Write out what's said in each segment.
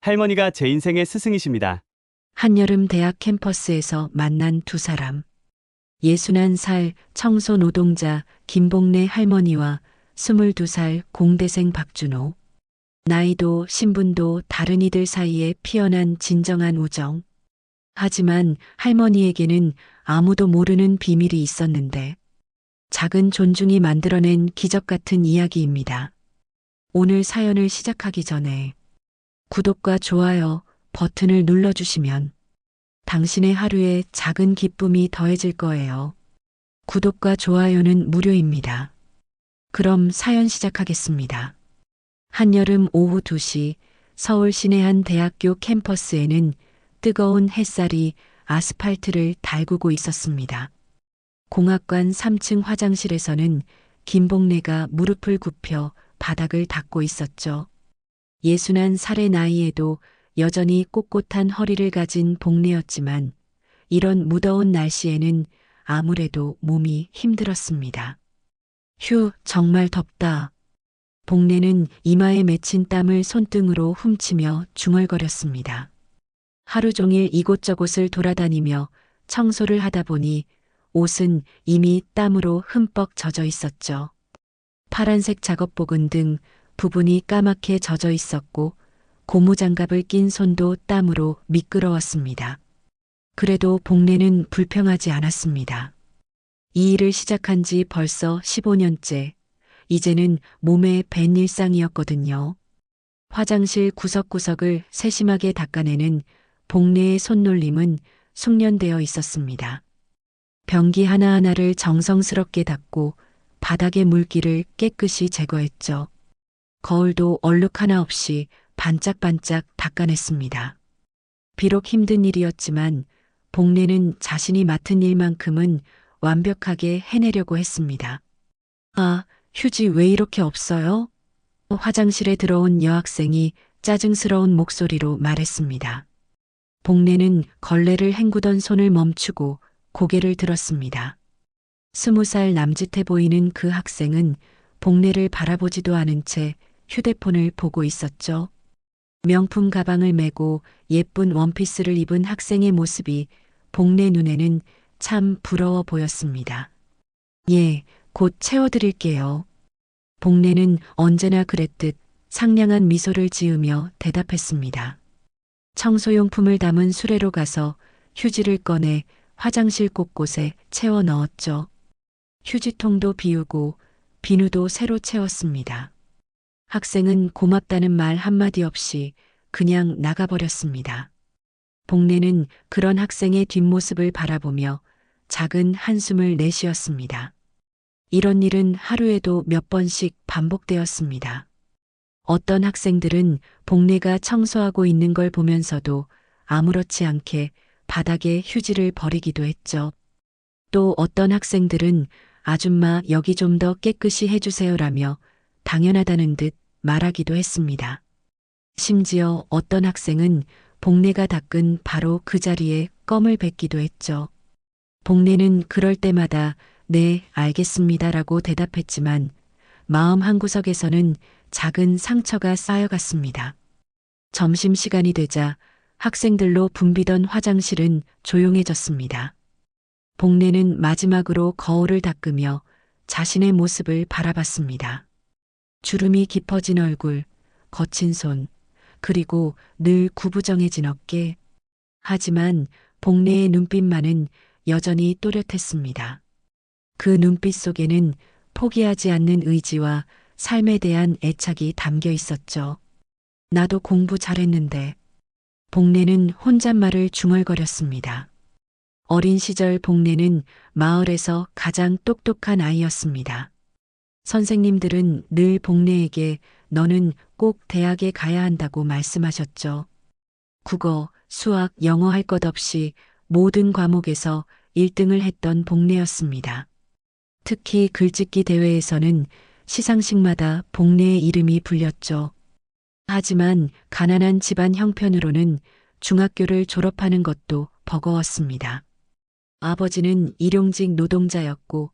할머니가 제 인생의 스승이십니다. 한여름 대학 캠퍼스에서 만난 두 사람. 61살 청소 노동자 김복래 할머니와 22살 공대생 박준호. 나이도 신분도 다른 이들 사이에 피어난 진정한 우정. 하지만 할머니에게는 아무도 모르는 비밀이 있었는데 작은 존중이 만들어낸 기적 같은 이야기입니다. 오늘 사연을 시작하기 전에 구독과 좋아요 버튼을 눌러주시면 당신의 하루에 작은 기쁨이 더해질 거예요. 구독과 좋아요는 무료입니다. 그럼 사연 시작하겠습니다. 한여름 오후 2시 서울 시내 한 대학교 캠퍼스에는 뜨거운 햇살이 아스팔트를 달구고 있었습니다. 공학관 3층 화장실에서는 김복래가 무릎을 굽혀 바닥을 닦고 있었죠. 61살의 나이에도 여전히 꼿꼿한 허리를 가진 복래였지만 이런 무더운 날씨에는 아무래도 몸이 힘들었습니다. 휴, 정말 덥다. 복래는 이마에 맺힌 땀을 손등으로 훔치며 중얼거렸습니다. 하루 종일 이곳저곳을 돌아다니며 청소를 하다 보니 옷은 이미 땀으로 흠뻑 젖어 있었죠. 파란색 작업복은 등 부분이 까맣게 젖어 있었고 고무장갑을 낀 손도 땀으로 미끄러웠습니다. 그래도 복래는 불평하지 않았습니다. 이 일을 시작한 지 벌써 15년째. 이제는 몸에 밴 일상이었거든요. 화장실 구석구석을 세심하게 닦아내는 복래의 손놀림은 숙련되어 있었습니다. 변기 하나하나를 정성스럽게 닦고 바닥의 물기를 깨끗이 제거했죠. 거울도 얼룩 하나 없이 반짝반짝 닦아냈습니다. 비록 힘든 일이었지만 복래는 자신이 맡은 일만큼은 완벽하게 해내려고 했습니다. 아, 휴지 왜 이렇게 없어요? 화장실에 들어온 여학생이 짜증스러운 목소리로 말했습니다. 복래는 걸레를 헹구던 손을 멈추고 고개를 들었습니다. 20살 남짓해 보이는 그 학생은 복래를 바라보지도 않은 채 휴대폰을 보고 있었죠. 명품 가방을 메고 예쁜 원피스를 입은 학생의 모습이 복래 눈에는 참 부러워 보였습니다. 예, 곧 채워드릴게요. 복래는 언제나 그랬듯 상냥한 미소를 지으며 대답했습니다. 청소용품을 담은 수레로 가서 휴지를 꺼내 화장실 곳곳에 채워 넣었죠. 휴지통도 비우고 비누도 새로 채웠습니다. 학생은 고맙다는 말 한마디 없이 그냥 나가버렸습니다. 복래는 그런 학생의 뒷모습을 바라보며 작은 한숨을 내쉬었습니다. 이런 일은 하루에도 몇 번씩 반복되었습니다. 어떤 학생들은 복래가 청소하고 있는 걸 보면서도 아무렇지 않게 바닥에 휴지를 버리기도 했죠. 또 어떤 학생들은 아줌마 여기 좀 더 깨끗이 해주세요라며 당연하다는 듯 말하기도 했습니다. 심지어 어떤 학생은 복래가 닦은 바로 그 자리에 껌을 뱉기도 했죠. 복래는 그럴 때마다 네, 알겠습니다라고 대답했지만 마음 한구석에서는 작은 상처가 쌓여갔습니다. 점심시간이 되자 학생들로 붐비던 화장실은 조용해졌습니다. 복래는 마지막으로 거울을 닦으며 자신의 모습을 바라봤습니다. 주름이 깊어진 얼굴, 거친 손, 그리고 늘 구부정해진 어깨. 하지만 복래의 눈빛만은 여전히 또렷했습니다. 그 눈빛 속에는 포기하지 않는 의지와 삶에 대한 애착이 담겨 있었죠. 나도 공부 잘했는데. 복래는 혼잣말을 중얼거렸습니다. 어린 시절 복래는 마을에서 가장 똑똑한 아이였습니다. 선생님들은 늘 복래에게 너는 꼭 대학에 가야 한다고 말씀하셨죠. 국어, 수학, 영어 할 것 없이 모든 과목에서 1등을 했던 복래였습니다. 특히 글짓기 대회에서는 시상식마다 복래의 이름이 불렸죠. 하지만 가난한 집안 형편으로는 중학교를 졸업하는 것도 버거웠습니다. 아버지는 일용직 노동자였고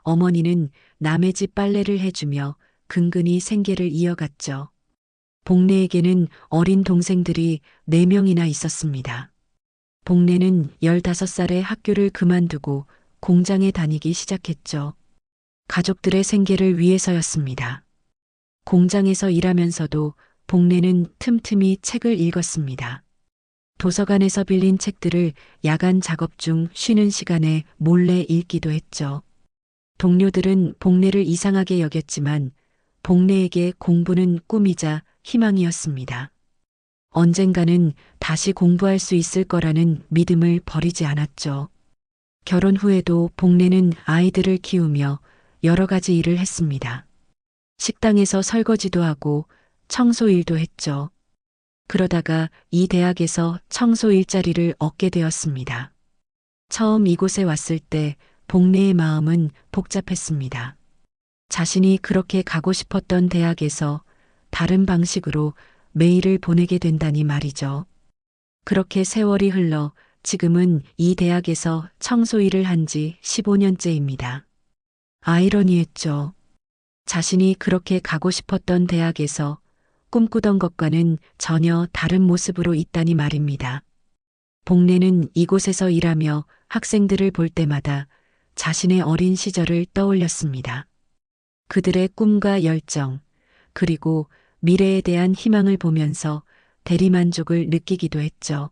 어머니는 남의 집 빨래를 해주며 근근히 생계를 이어갔죠. 복례에게는 어린 동생들이 4명이나 있었습니다. 복례는 15살에 학교를 그만두고 공장에 다니기 시작했죠. 가족들의 생계를 위해서였습니다. 공장에서 일하면서도 복례는 틈틈이 책을 읽었습니다. 도서관에서 빌린 책들을 야간 작업 중 쉬는 시간에 몰래 읽기도 했죠. 동료들은 복례를 이상하게 여겼지만 복례에게 공부는 꿈이자 희망이었습니다. 언젠가는 다시 공부할 수 있을 거라는 믿음을 버리지 않았죠. 결혼 후에도 복례는 아이들을 키우며 여러 가지 일을 했습니다. 식당에서 설거지도 하고 청소 일도 했죠. 그러다가 이 대학에서 청소 일자리를 얻게 되었습니다. 처음 이곳에 왔을 때 복례의 마음은 복잡했습니다. 자신이 그렇게 가고 싶었던 대학에서 다른 방식으로 메일을 보내게 된다니 말이죠. 그렇게 세월이 흘러 지금은 이 대학에서 청소 일을 한 지 15년째입니다. 아이러니했죠. 자신이 그렇게 가고 싶었던 대학에서 꿈꾸던 것과는 전혀 다른 모습으로 있다니 말입니다. 복례는 이곳에서 일하며 학생들을 볼 때마다 자신의 어린 시절을 떠올렸습니다. 그들의 꿈과 열정, 그리고 미래에 대한 희망을 보면서 대리만족을 느끼기도 했죠.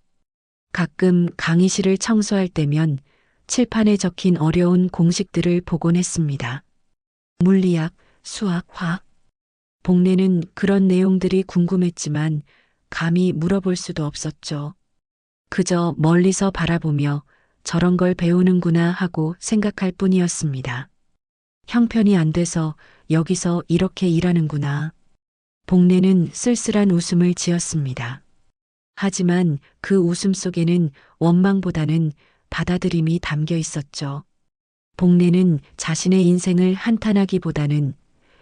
가끔 강의실을 청소할 때면 칠판에 적힌 어려운 공식들을 보곤 했습니다. 물리학, 수학, 화학. 복례는 그런 내용들이 궁금했지만 감히 물어볼 수도 없었죠. 그저 멀리서 바라보며 저런 걸 배우는구나 하고 생각할 뿐이었습니다. 형편이 안 돼서 여기서 이렇게 일하는구나. 복례는 쓸쓸한 웃음을 지었습니다. 하지만 그 웃음 속에는 원망보다는 받아들임이 담겨 있었죠. 복례는 자신의 인생을 한탄하기보다는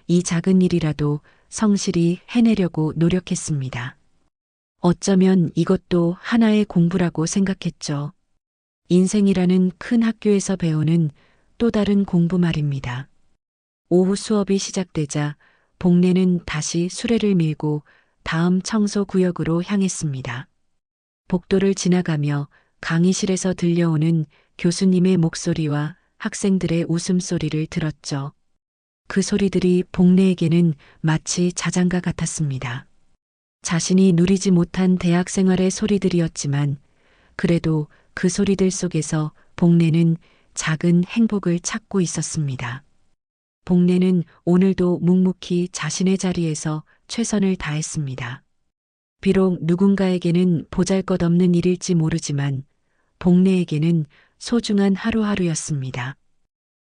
이 작은 일이라도 성실히 해내려고 노력했습니다. 어쩌면 이것도 하나의 공부라고 생각했죠. 인생이라는 큰 학교에서 배우는 또 다른 공부 말입니다. 오후 수업이 시작되자 복례는 다시 수레를 밀고 다음 청소 구역으로 향했습니다. 복도를 지나가며 강의실에서 들려오는 교수님의 목소리와 학생들의 웃음소리를 들었죠. 그 소리들이 복례에게는 마치 자장가 같았습니다. 자신이 누리지 못한 대학 생활의 소리들이었지만 그래도 그 소리들 속에서 복례는 작은 행복을 찾고 있었습니다. 복례는 오늘도 묵묵히 자신의 자리에서 최선을 다했습니다. 비록 누군가에게는 보잘것없는 일일지 모르지만 복례에게는 소중한 하루하루였습니다.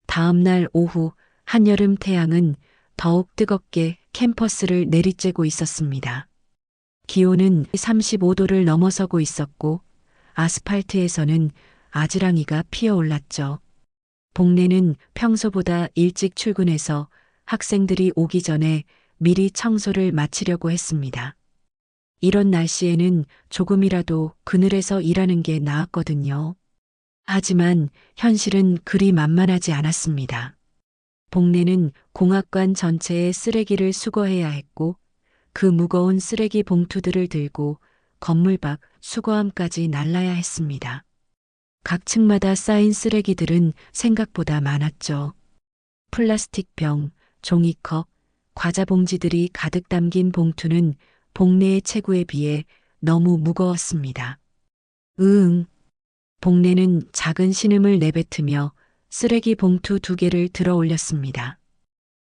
다음 날 오후 한여름 태양은 더욱 뜨겁게 캠퍼스를 내리쬐고 있었습니다. 기온은 35도를 넘어서고 있었고 아스팔트에서는 아지랑이가 피어올랐죠. 복례는 평소보다 일찍 출근해서 학생들이 오기 전에 미리 청소를 마치려고 했습니다. 이런 날씨에는 조금이라도 그늘에서 일하는 게 나았거든요. 하지만 현실은 그리 만만하지 않았습니다. 복례는 공학관 전체의 쓰레기를 수거해야 했고 그 무거운 쓰레기 봉투들을 들고 건물 밖 수거함까지 날라야 했습니다. 각 층마다 쌓인 쓰레기들은 생각보다 많았죠. 플라스틱 병, 종이컵, 과자 봉지들이 가득 담긴 봉투는 복례의 체구에 비해 너무 무거웠습니다. 복례는 작은 신음을 내뱉으며 쓰레기 봉투 2개를 들어 올렸습니다.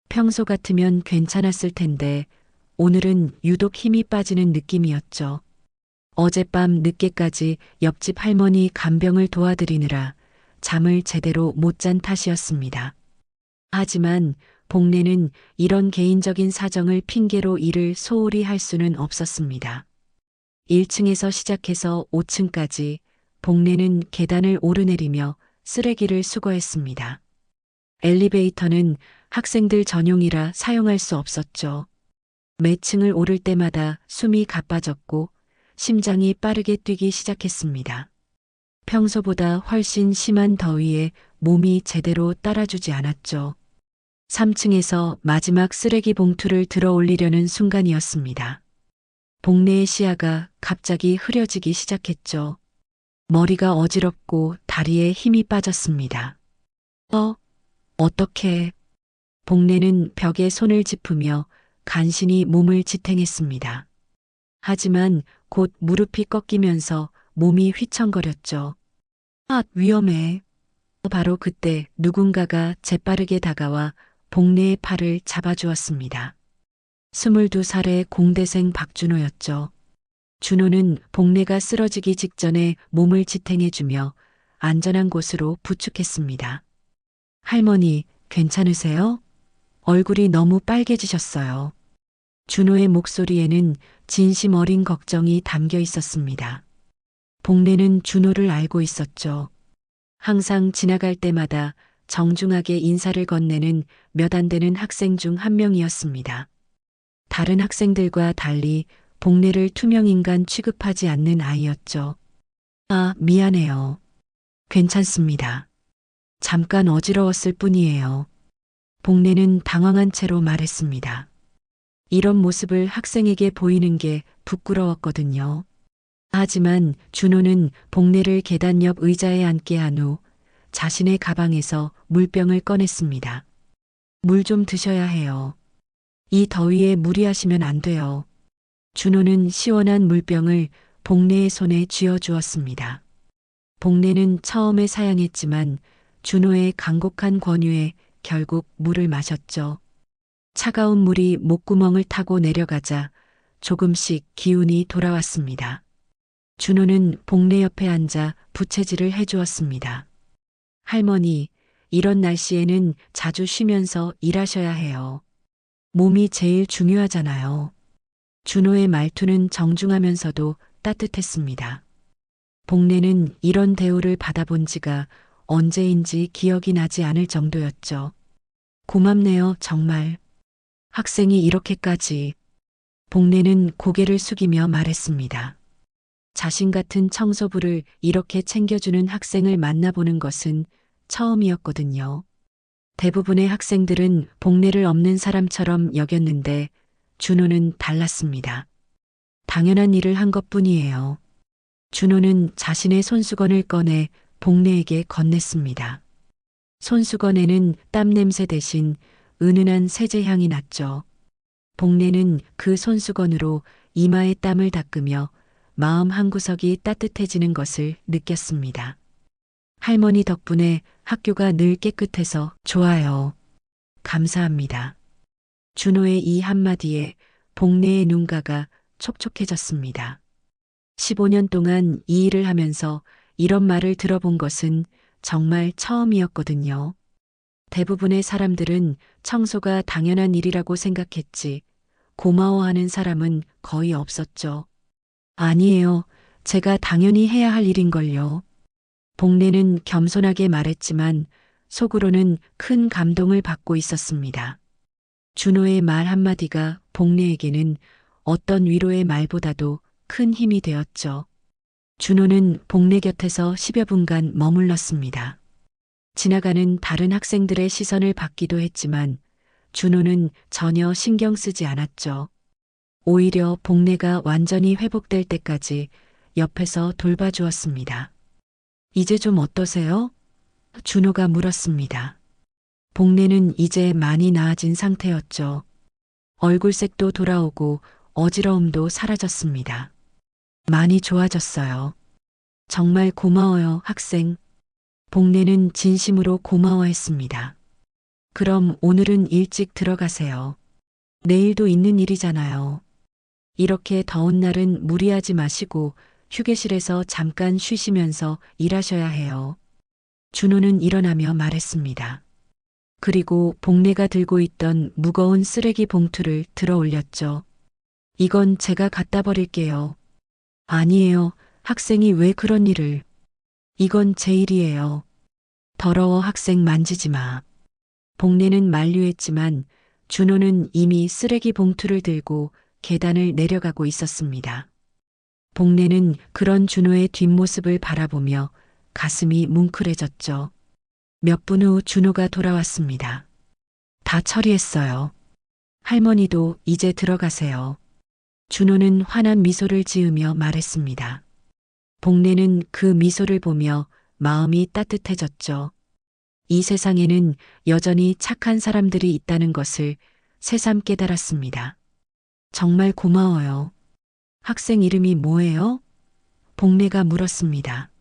평소 같으면 괜찮았을 텐데 오늘은 유독 힘이 빠지는 느낌이었죠. 어젯밤 늦게까지 옆집 할머니 간병을 도와드리느라 잠을 제대로 못 잔 탓이었습니다. 하지만 복례는 이런 개인적인 사정을 핑계로 일을 소홀히 할 수는 없었습니다. 1층에서 시작해서 5층까지 복례는 계단을 오르내리며 쓰레기를 수거했습니다. 엘리베이터는 학생들 전용이라 사용할 수 없었죠. 몇 층을 오를 때마다 숨이 가빠졌고 심장이 빠르게 뛰기 시작했습니다. 평소보다 훨씬 심한 더위에 몸이 제대로 따라주지 않았죠. 3층에서 마지막 쓰레기 봉투를 들어 올리려는 순간이었습니다. 복내의 시야가 갑자기 흐려지기 시작했죠. 머리가 어지럽고 다리에 힘이 빠졌습니다. 어떻게? 복내는 벽에 손을 짚으며 간신히 몸을 지탱했습니다. 하지만 곧 무릎이 꺾이면서 몸이 휘청거렸죠. 위험해. 바로 그때 누군가가 재빠르게 다가와 복내의 팔을 잡아주었습니다. 22살의 공대생 박준호였죠. 준호는 복내가 쓰러지기 직전에 몸을 지탱해주며 안전한 곳으로 부축했습니다. 할머니, 괜찮으세요? 얼굴이 너무 빨개지셨어요. 준호의 목소리에는 진심 어린 걱정이 담겨 있었습니다. 복내는 준호를 알고 있었죠. 항상 지나갈 때마다 정중하게 인사를 건네는 몇 안 되는 학생 중 한 명이었습니다. 다른 학생들과 달리 복내를 투명인간 취급하지 않는 아이였죠. 미안해요. 괜찮습니다. 잠깐 어지러웠을 뿐이에요. 복내는 당황한 채로 말했습니다. 이런 모습을 학생에게 보이는 게 부끄러웠거든요. 하지만 준호는 복내를 계단 옆 의자에 앉게 한 후 자신의 가방에서 물병을 꺼냈습니다. 물 좀 드셔야 해요. 이 더위에 무리하시면 안 돼요. 준호는 시원한 물병을 복내의 손에 쥐어주었습니다. 복내는 처음에 사양했지만 준호의 간곡한 권유에 결국 물을 마셨죠. 차가운 물이 목구멍을 타고 내려가자 조금씩 기운이 돌아왔습니다. 준호는 복내 옆에 앉아 부채질을 해주었습니다. 할머니, 이런 날씨에는 자주 쉬면서 일하셔야 해요. 몸이 제일 중요하잖아요. 준호의 말투는 정중하면서도 따뜻했습니다. 복내는 이런 대우를 받아본 지가 언제인지 기억이 나지 않을 정도였죠. 고맙네요, 정말. 학생이 이렇게까지. 복내는 고개를 숙이며 말했습니다. 자신 같은 청소부를 이렇게 챙겨주는 학생을 만나보는 것은 처음이었거든요. 대부분의 학생들은 복내를 없는 사람처럼 여겼는데 준호는 달랐습니다. 당연한 일을 한 것뿐이에요. 준호는 자신의 손수건을 꺼내 복내에게 건넸습니다. 손수건에는 땀 냄새 대신 은은한 세제 향이 났죠. 복내는 그 손수건으로 이마에 땀을 닦으며 마음 한구석이 따뜻해지는 것을 느꼈습니다. 할머니 덕분에 학교가 늘 깨끗해서 좋아요. 감사합니다. 준호의 이 한마디에 복내의 눈가가 촉촉해졌습니다. 15년 동안 이 일을 하면서 이런 말을 들어본 것은 정말 처음이었거든요. 대부분의 사람들은 청소가 당연한 일이라고 생각했지 고마워하는 사람은 거의 없었죠. 아니에요. 제가 당연히 해야 할 일인걸요. 복내는 겸손하게 말했지만 속으로는 큰 감동을 받고 있었습니다. 준호의 말 한마디가 복내에게는 어떤 위로의 말보다도 큰 힘이 되었죠. 준호는 복내 곁에서 10여 분간 머물렀습니다. 지나가는 다른 학생들의 시선을 받기도 했지만 준호는 전혀 신경 쓰지 않았죠. 오히려 복내가 완전히 회복될 때까지 옆에서 돌봐주었습니다. 이제 좀 어떠세요? 준호가 물었습니다. 복내는 이제 많이 나아진 상태였죠. 얼굴색도 돌아오고 어지러움도 사라졌습니다. 많이 좋아졌어요. 정말 고마워요, 학생. 복내는 진심으로 고마워했습니다. 그럼 오늘은 일찍 들어가세요. 내일도 있는 일이잖아요. 이렇게 더운 날은 무리하지 마시고 휴게실에서 잠깐 쉬시면서 일하셔야 해요. 준호는 일어나며 말했습니다. 그리고 복내가 들고 있던 무거운 쓰레기 봉투를 들어 올렸죠. 이건 제가 갖다 버릴게요. 아니에요. 학생이 왜 그런 일을. 이건 제 일이에요. 더러워 학생 만지지 마. 복내는 만류했지만 준호는 이미 쓰레기 봉투를 들고 계단을 내려가고 있었습니다. 복내는 그런 준호의 뒷모습을 바라보며 가슴이 뭉클해졌죠. 몇 분 후 준호가 돌아왔습니다. 다 처리했어요. 할머니도 이제 들어가세요. 준호는 환한 미소를 지으며 말했습니다. 복례는 그 미소를 보며 마음이 따뜻해졌죠. 이 세상에는 여전히 착한 사람들이 있다는 것을 새삼 깨달았습니다. 정말 고마워요. 학생 이름이 뭐예요? 복례가 물었습니다.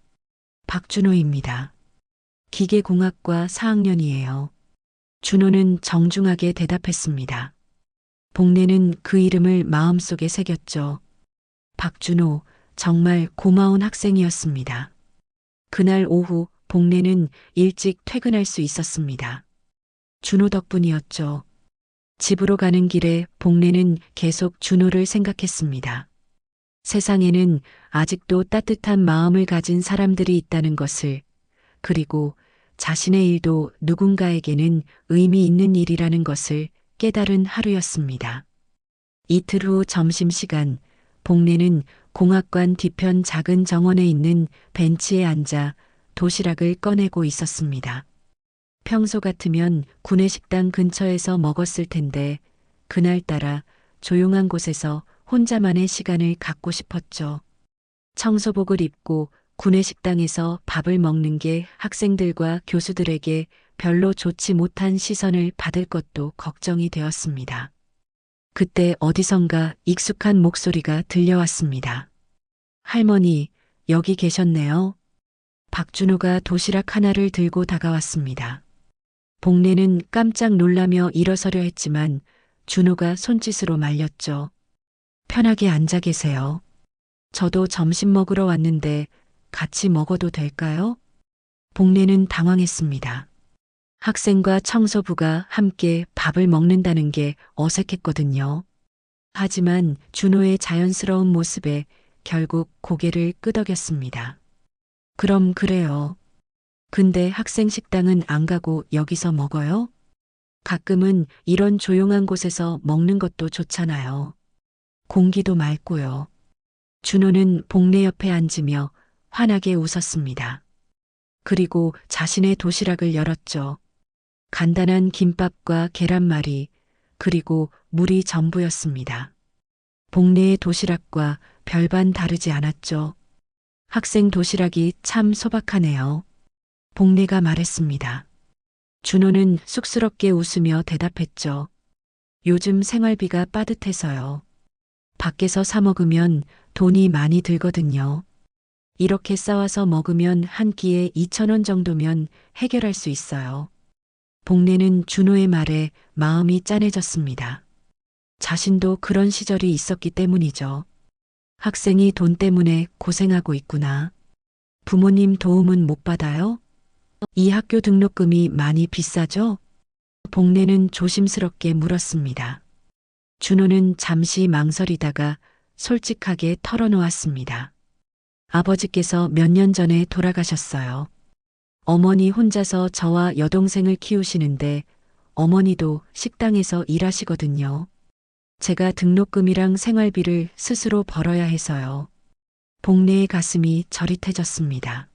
박준호입니다. 기계공학과 4학년이에요. 준호는 정중하게 대답했습니다. 복례는 그 이름을 마음속에 새겼죠. 박준호, 정말 고마운 학생이었습니다. 그날 오후 복례는 일찍 퇴근할 수 있었습니다. 준호 덕분이었죠. 집으로 가는 길에 복례는 계속 준호를 생각했습니다. 세상에는 아직도 따뜻한 마음을 가진 사람들이 있다는 것을, 그리고 자신의 일도 누군가에게는 의미 있는 일이라는 것을 깨달은 하루였습니다. 이틀 후 점심시간, 복례는 공학관 뒤편 작은 정원에 있는 벤치에 앉아 도시락을 꺼내고 있었습니다. 평소 같으면 구내식당 근처에서 먹었을 텐데 그날따라 조용한 곳에서 혼자만의 시간을 갖고 싶었죠. 청소복을 입고 구내식당에서 밥을 먹는 게 학생들과 교수들에게 별로 좋지 못한 시선을 받을 것도 걱정이 되었습니다. 그때 어디선가 익숙한 목소리가 들려왔습니다. 할머니, 여기 계셨네요. 박준호가 도시락 하나를 들고 다가왔습니다. 복례는 깜짝 놀라며 일어서려 했지만 준호가 손짓으로 말렸죠. 편하게 앉아 계세요. 저도 점심 먹으러 왔는데 같이 먹어도 될까요? 복례는 당황했습니다. 학생과 청소부가 함께 밥을 먹는다는 게 어색했거든요. 하지만 준호의 자연스러운 모습에 결국 고개를 끄덕였습니다. 그럼 그래요. 근데 학생 식당은 안 가고 여기서 먹어요? 가끔은 이런 조용한 곳에서 먹는 것도 좋잖아요. 공기도 맑고요. 준호는 복례 옆에 앉으며 환하게 웃었습니다. 그리고 자신의 도시락을 열었죠. 간단한 김밥과 계란말이, 그리고 물이 전부였습니다. 복례의 도시락과 별반 다르지 않았죠. 학생 도시락이 참 소박하네요. 복례가 말했습니다. 준호는 쑥스럽게 웃으며 대답했죠. 요즘 생활비가 빠듯해서요. 밖에서 사 먹으면 돈이 많이 들거든요. 이렇게 싸와서 먹으면 한 끼에 2,000원 정도면 해결할 수 있어요. 복례는 준호의 말에 마음이 짠해졌습니다. 자신도 그런 시절이 있었기 때문이죠. 학생이 돈 때문에 고생하고 있구나. 부모님 도움은 못 받아요? 이 학교 등록금이 많이 비싸죠? 복례는 조심스럽게 물었습니다. 준호는 잠시 망설이다가 솔직하게 털어놓았습니다. 아버지께서 몇 년 전에 돌아가셨어요. 어머니 혼자서 저와 여동생을 키우시는데 어머니도 식당에서 일하시거든요. 제가 등록금이랑 생활비를 스스로 벌어야 해서요. 복례의 가슴이 저릿해졌습니다.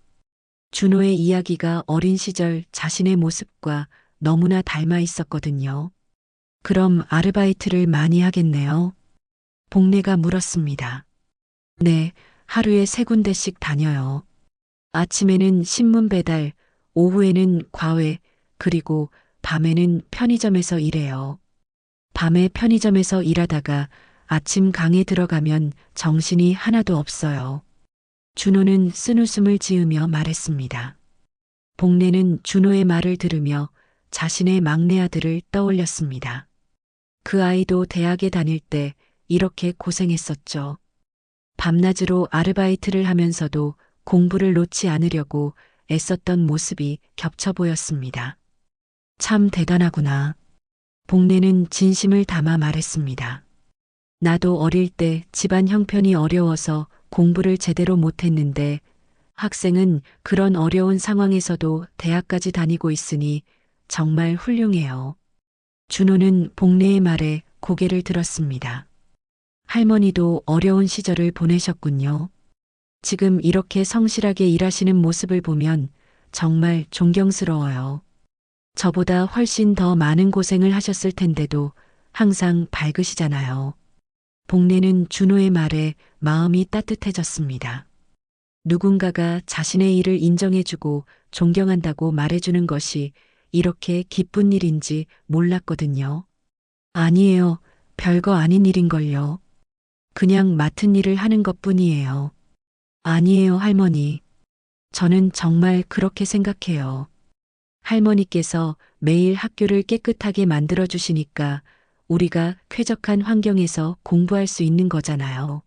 준호의 이야기가 어린 시절 자신의 모습과 너무나 닮아 있었거든요. 그럼 아르바이트를 많이 하겠네요. 복례가 물었습니다. 네, 하루에 3군데씩 다녀요. 아침에는 신문 배달, 오후에는 과외, 그리고 밤에는 편의점에서 일해요. 밤에 편의점에서 일하다가 아침 강에 들어가면 정신이 하나도 없어요. 준호는 쓴웃음을 지으며 말했습니다. 복례는 준호의 말을 들으며 자신의 막내 아들을 떠올렸습니다. 그 아이도 대학에 다닐 때 이렇게 고생했었죠. 밤낮으로 아르바이트를 하면서도 공부를 놓지 않으려고 애썼던 모습이 겹쳐 보였습니다. 참 대단하구나. 복례는 진심을 담아 말했습니다. 나도 어릴 때 집안 형편이 어려워서 공부를 제대로 못했는데 학생은 그런 어려운 상황에서도 대학까지 다니고 있으니 정말 훌륭해요. 준호는 복례의 말에 고개를 들었습니다. 할머니도 어려운 시절을 보내셨군요. 지금 이렇게 성실하게 일하시는 모습을 보면 정말 존경스러워요. 저보다 훨씬 더 많은 고생을 하셨을 텐데도 항상 밝으시잖아요. 복례는 준호의 말에 마음이 따뜻해졌습니다. 누군가가 자신의 일을 인정해주고 존경한다고 말해주는 것이 이렇게 기쁜 일인지 몰랐거든요. 아니에요. 별거 아닌 일인걸요. 그냥 맡은 일을 하는 것뿐이에요. 아니에요, 할머니. 저는 정말 그렇게 생각해요. 할머니께서 매일 학교를 깨끗하게 만들어 주시니까 우리가 쾌적한 환경에서 공부할 수 있는 거잖아요.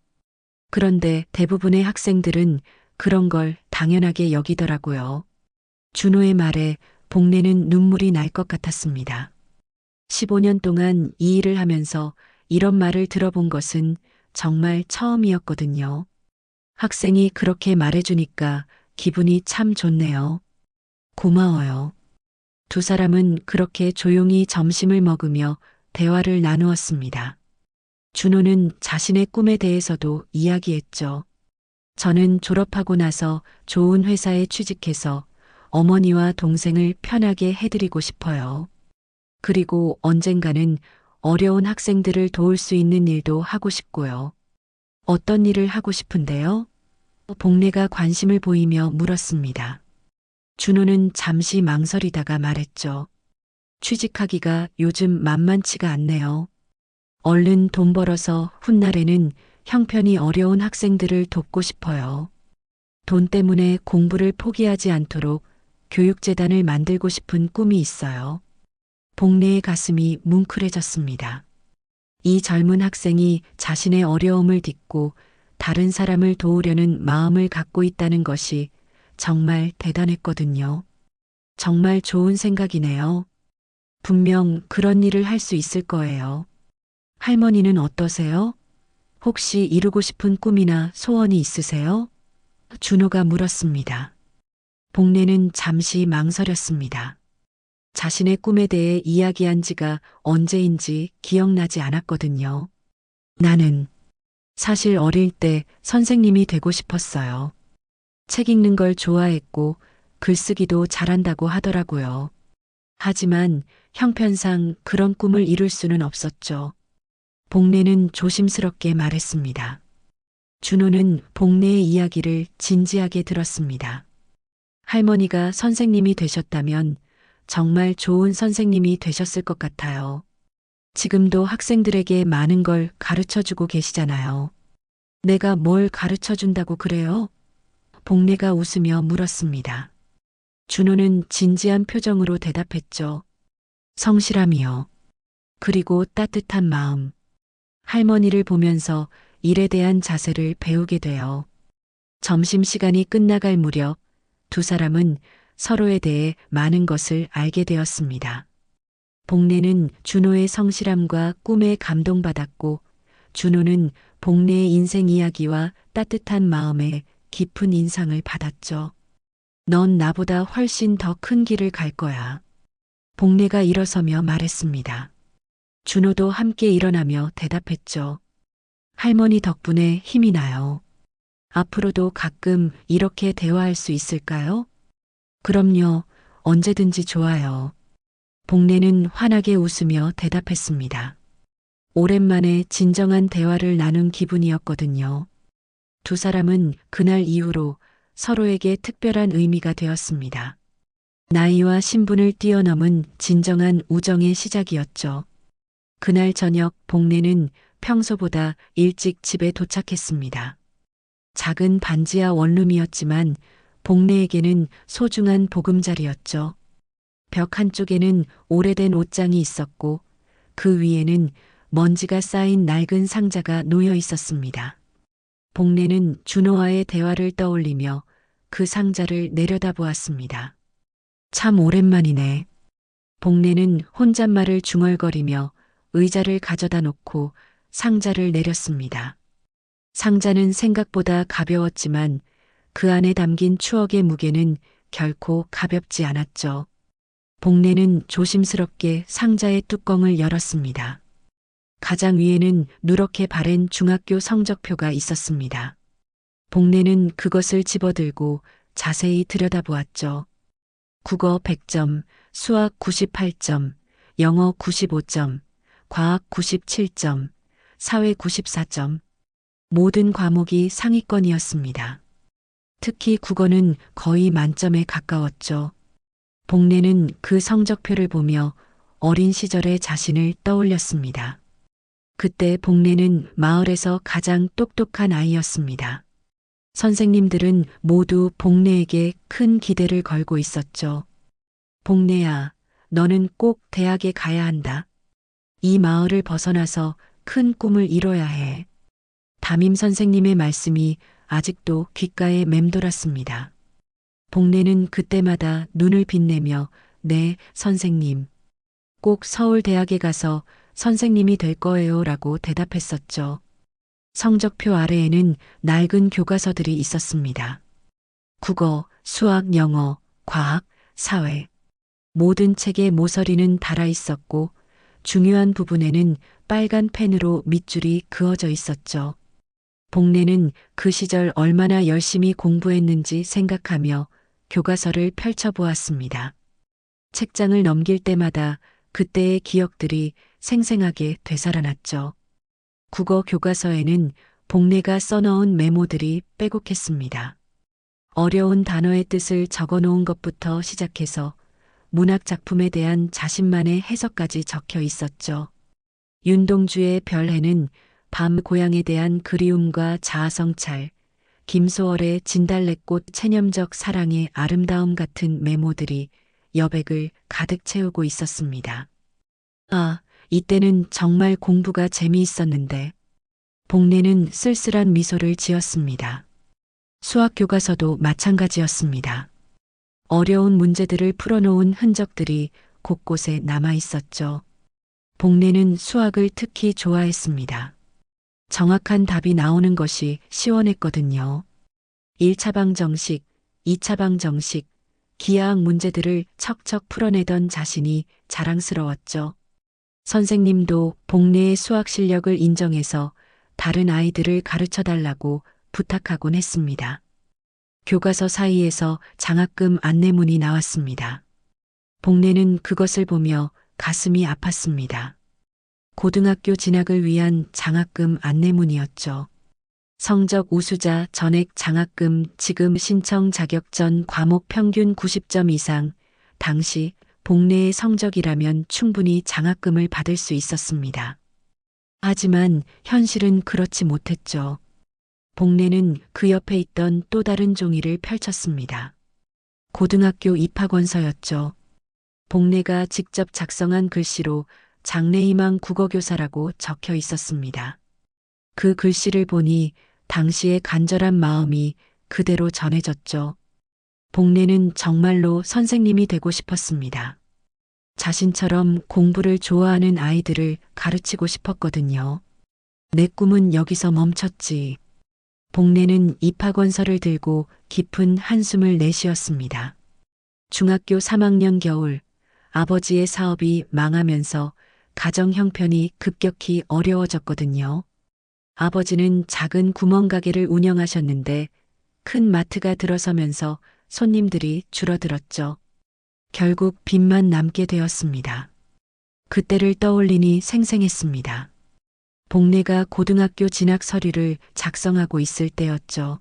그런데 대부분의 학생들은 그런 걸 당연하게 여기더라고요. 준호의 말에 복례는 눈물이 날 것 같았습니다. 15년 동안 이 일을 하면서 이런 말을 들어본 것은 정말 처음이었거든요. 학생이 그렇게 말해주니까 기분이 참 좋네요. 고마워요. 두 사람은 그렇게 조용히 점심을 먹으며 대화를 나누었습니다. 준호는 자신의 꿈에 대해서도 이야기했죠. 저는 졸업하고 나서 좋은 회사에 취직해서 어머니와 동생을 편하게 해드리고 싶어요. 그리고 언젠가는 어려운 학생들을 도울 수 있는 일도 하고 싶고요. 어떤 일을 하고 싶은데요? 복례가 관심을 보이며 물었습니다. 준호는 잠시 망설이다가 말했죠. 취직하기가 요즘 만만치가 않네요. 얼른 돈 벌어서 훗날에는 형편이 어려운 학생들을 돕고 싶어요. 돈 때문에 공부를 포기하지 않도록 교육재단을 만들고 싶은 꿈이 있어요. 복례의 가슴이 뭉클해졌습니다. 이 젊은 학생이 자신의 어려움을 딛고 다른 사람을 도우려는 마음을 갖고 있다는 것이 정말 대단했거든요. 정말 좋은 생각이네요. 분명 그런 일을 할 수 있을 거예요. 할머니는 어떠세요? 혹시 이루고 싶은 꿈이나 소원이 있으세요? 준호가 물었습니다. 복례는 잠시 망설였습니다. 자신의 꿈에 대해 이야기한 지가 언제인지 기억나지 않았거든요. 나는 사실 어릴 때 선생님이 되고 싶었어요. 책 읽는 걸 좋아했고 글쓰기도 잘한다고 하더라고요. 하지만 형편상 그런 꿈을 이룰 수는 없었죠. 복례는 조심스럽게 말했습니다. 준호는 복례의 이야기를 진지하게 들었습니다. 할머니가 선생님이 되셨다면 정말 좋은 선생님이 되셨을 것 같아요. 지금도 학생들에게 많은 걸 가르쳐 주고 계시잖아요. 내가 뭘 가르쳐 준다고 그래요? 복례가 웃으며 물었습니다. 준호는 진지한 표정으로 대답했죠. 성실함이요. 그리고 따뜻한 마음. 할머니를 보면서 일에 대한 자세를 배우게 돼요. 점심시간이 끝나갈 무렵 두 사람은 서로에 대해 많은 것을 알게 되었습니다. 복례는 준호의 성실함과 꿈에 감동받았고 준호는 복례의 인생 이야기와 따뜻한 마음에 깊은 인상을 받았죠. 넌 나보다 훨씬 더 큰 길을 갈 거야. 복례가 일어서며 말했습니다. 준호도 함께 일어나며 대답했죠. 할머니 덕분에 힘이 나요. 앞으로도 가끔 이렇게 대화할 수 있을까요? 그럼요. 언제든지 좋아요. 복례는 환하게 웃으며 대답했습니다. 오랜만에 진정한 대화를 나눈 기분이었거든요. 두 사람은 그날 이후로 서로에게 특별한 의미가 되었습니다. 나이와 신분을 뛰어넘은 진정한 우정의 시작이었죠. 그날 저녁 복례는 평소보다 일찍 집에 도착했습니다. 작은 반지하 원룸이었지만 복례에게는 소중한 보금자리였죠. 벽 한쪽에는 오래된 옷장이 있었고 그 위에는 먼지가 쌓인 낡은 상자가 놓여 있었습니다. 복례는 준호와의 대화를 떠올리며 그 상자를 내려다보았습니다. 참 오랜만이네. 복례는 혼잣말을 중얼거리며 의자를 가져다 놓고 상자를 내렸습니다. 상자는 생각보다 가벼웠지만 그 안에 담긴 추억의 무게는 결코 가볍지 않았죠. 복례는 조심스럽게 상자의 뚜껑을 열었습니다. 가장 위에는 누렇게 바랜 중학교 성적표가 있었습니다. 복례는 그것을 집어들고 자세히 들여다보았죠. 국어 100점, 수학 98점, 영어 95점, 과학 97점, 사회 94점. 모든 과목이 상위권이었습니다. 특히 국어는 거의 만점에 가까웠죠. 복례는 그 성적표를 보며 어린 시절의 자신을 떠올렸습니다. 그때 복례는 마을에서 가장 똑똑한 아이였습니다. 선생님들은 모두 복례에게 큰 기대를 걸고 있었죠. 복례야, 너는 꼭 대학에 가야 한다. 이 마을을 벗어나서 큰 꿈을 이뤄야 해. 담임 선생님의 말씀이 아직도 귓가에 맴돌았습니다. 복례는 그때마다 눈을 빛내며 네, 선생님. 꼭 서울대학에 가서 선생님이 될 거예요 라고 대답했었죠. 성적표 아래에는 낡은 교과서들이 있었습니다. 국어, 수학, 영어, 과학, 사회. 모든 책에 모서리는 달아 있었고 중요한 부분에는 빨간 펜으로 밑줄이 그어져 있었죠. 복례는 그 시절 얼마나 열심히 공부했는지 생각하며 교과서를 펼쳐보았습니다. 책장을 넘길 때마다 그때의 기억들이 생생하게 되살아났죠. 국어 교과서에는 복례가 써넣은 메모들이 빼곡했습니다. 어려운 단어의 뜻을 적어 놓은 것부터 시작해서 문학 작품에 대한 자신만의 해석까지 적혀 있었죠. 윤동주의 별해는 밤 고향에 대한 그리움과 자아성찰, 김소월의 진달래꽃 체념적 사랑의 아름다움 같은 메모들이 여백을 가득 채우고 있었습니다. 아, 이때는 정말 공부가 재미있었는데 복례는 쓸쓸한 미소를 지었습니다. 수학 교과서도 마찬가지였습니다. 어려운 문제들을 풀어놓은 흔적들이 곳곳에 남아 있었죠. 복례는 수학을 특히 좋아했습니다. 정확한 답이 나오는 것이 시원했거든요. 1차 방정식, 2차 방정식, 기하학 문제들을 척척 풀어내던 자신이 자랑스러웠죠. 선생님도 복례의 수학 실력을 인정해서 다른 아이들을 가르쳐 달라고 부탁하곤 했습니다. 교과서 사이에서 장학금 안내문이 나왔습니다. 복례는 그것을 보며 가슴이 아팠습니다. 고등학교 진학을 위한 장학금 안내문이었죠. 성적 우수자 전액 장학금 지금 신청 자격 전 과목 평균 90점 이상, 당시 복례의 성적이라면 충분히 장학금을 받을 수 있었습니다. 하지만 현실은 그렇지 못했죠. 복례는 그 옆에 있던 또 다른 종이를 펼쳤습니다. 고등학교 입학원서였죠. 복례가 직접 작성한 글씨로 장래희망 국어교사라고 적혀 있었습니다. 그 글씨를 보니 당시의 간절한 마음이 그대로 전해졌죠. 복례는 정말로 선생님이 되고 싶었습니다. 자신처럼 공부를 좋아하는 아이들을 가르치고 싶었거든요. 내 꿈은 여기서 멈췄지. 복례는 입학원서를 들고 깊은 한숨을 내쉬었습니다. 중학교 3학년 겨울, 아버지의 사업이 망하면서 가정 형편이 급격히 어려워졌거든요. 아버지는 작은 구멍가게를 운영하셨는데 큰 마트가 들어서면서 손님들이 줄어들었죠. 결국 빚만 남게 되었습니다. 그때를 떠올리니 생생했습니다. 복례가 고등학교 진학 서류를 작성하고 있을 때였죠.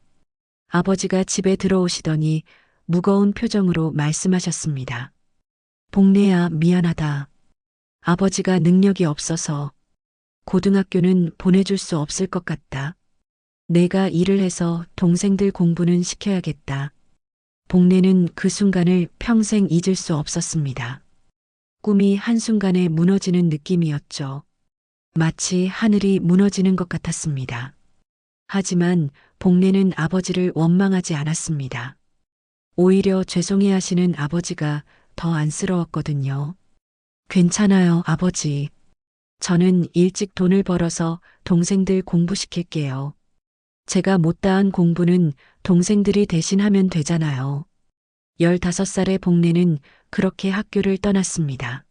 아버지가 집에 들어오시더니 무거운 표정으로 말씀하셨습니다. 복례야, 미안하다. 아버지가 능력이 없어서 고등학교는 보내줄 수 없을 것 같다. 내가 일을 해서 동생들 공부는 시켜야겠다. 복례는 그 순간을 평생 잊을 수 없었습니다. 꿈이 한순간에 무너지는 느낌이었죠. 마치 하늘이 무너지는 것 같았습니다. 하지만 복례는 아버지를 원망하지 않았습니다. 오히려 죄송해하시는 아버지가 더 안쓰러웠거든요. 괜찮아요, 아버지. 저는 일찍 돈을 벌어서 동생들 공부시킬게요. 제가 못다한 공부는 동생들이 대신 하면 되잖아요. 15살의 복례는 그렇게 학교를 떠났습니다.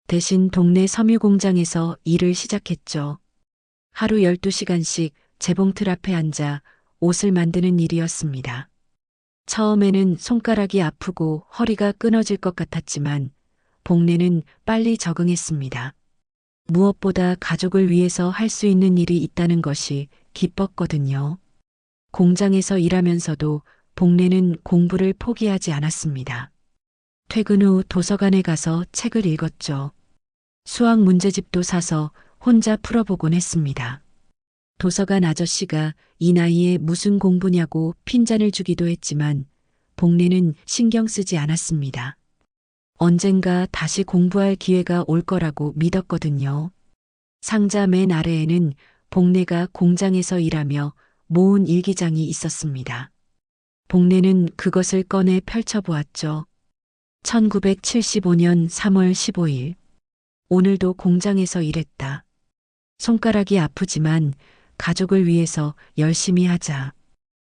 대신 동네 섬유공장에서 일을 시작했죠. 하루 12시간씩 재봉틀 앞에 앉아 옷을 만드는 일이었습니다. 처음에는 손가락이 아프고 허리가 끊어질 것 같았지만 복례는 빨리 적응했습니다. 무엇보다 가족을 위해서 할 수 있는 일이 있다는 것이 기뻤거든요. 공장에서 일하면서도 복례는 공부를 포기하지 않았습니다. 퇴근 후 도서관에 가서 책을 읽었죠. 수학 문제집도 사서 혼자 풀어보곤 했습니다. 도서관 아저씨가 이 나이에 무슨 공부냐고 핀잔을 주기도 했지만 복례는 신경 쓰지 않았습니다. 언젠가 다시 공부할 기회가 올 거라고 믿었거든요. 상자 맨 아래에는 복례가 공장에서 일하며 모은 일기장이 있었습니다. 복례는 그것을 꺼내 펼쳐보았죠. 1975년 3월 15일. 오늘도 공장에서 일했다. 손가락이 아프지만 가족을 위해서 열심히 하자.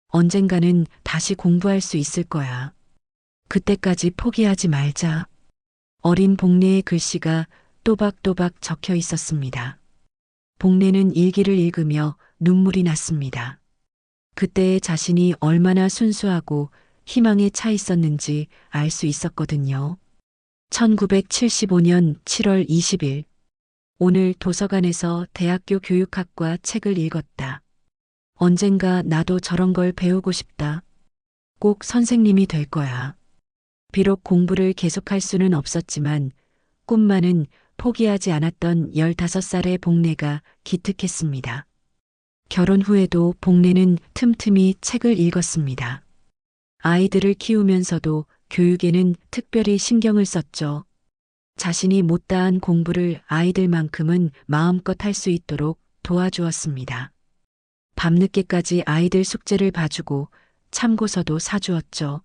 언젠가는 다시 공부할 수 있을 거야. 그때까지 포기하지 말자. 어린 복례의 글씨가 또박또박 적혀 있었습니다. 복례는 일기를 읽으며 눈물이 났습니다. 그때의 자신이 얼마나 순수하고 희망에 차 있었는지 알 수 있었거든요. 1975년 7월 20일. 오늘 도서관에서 대학교 교육학과 책을 읽었다. 언젠가 나도 저런 걸 배우고 싶다. 꼭 선생님이 될 거야. 비록 공부를 계속할 수는 없었지만 꿈만은 포기하지 않았던 15살의 복례가 기특했습니다. 결혼 후에도 복례는 틈틈이 책을 읽었습니다. 아이들을 키우면서도 교육에는 특별히 신경을 썼죠. 자신이 못다한 공부를 아이들만큼은 마음껏 할 수 있도록 도와주었습니다. 밤늦게까지 아이들 숙제를 봐주고 참고서도 사주었죠.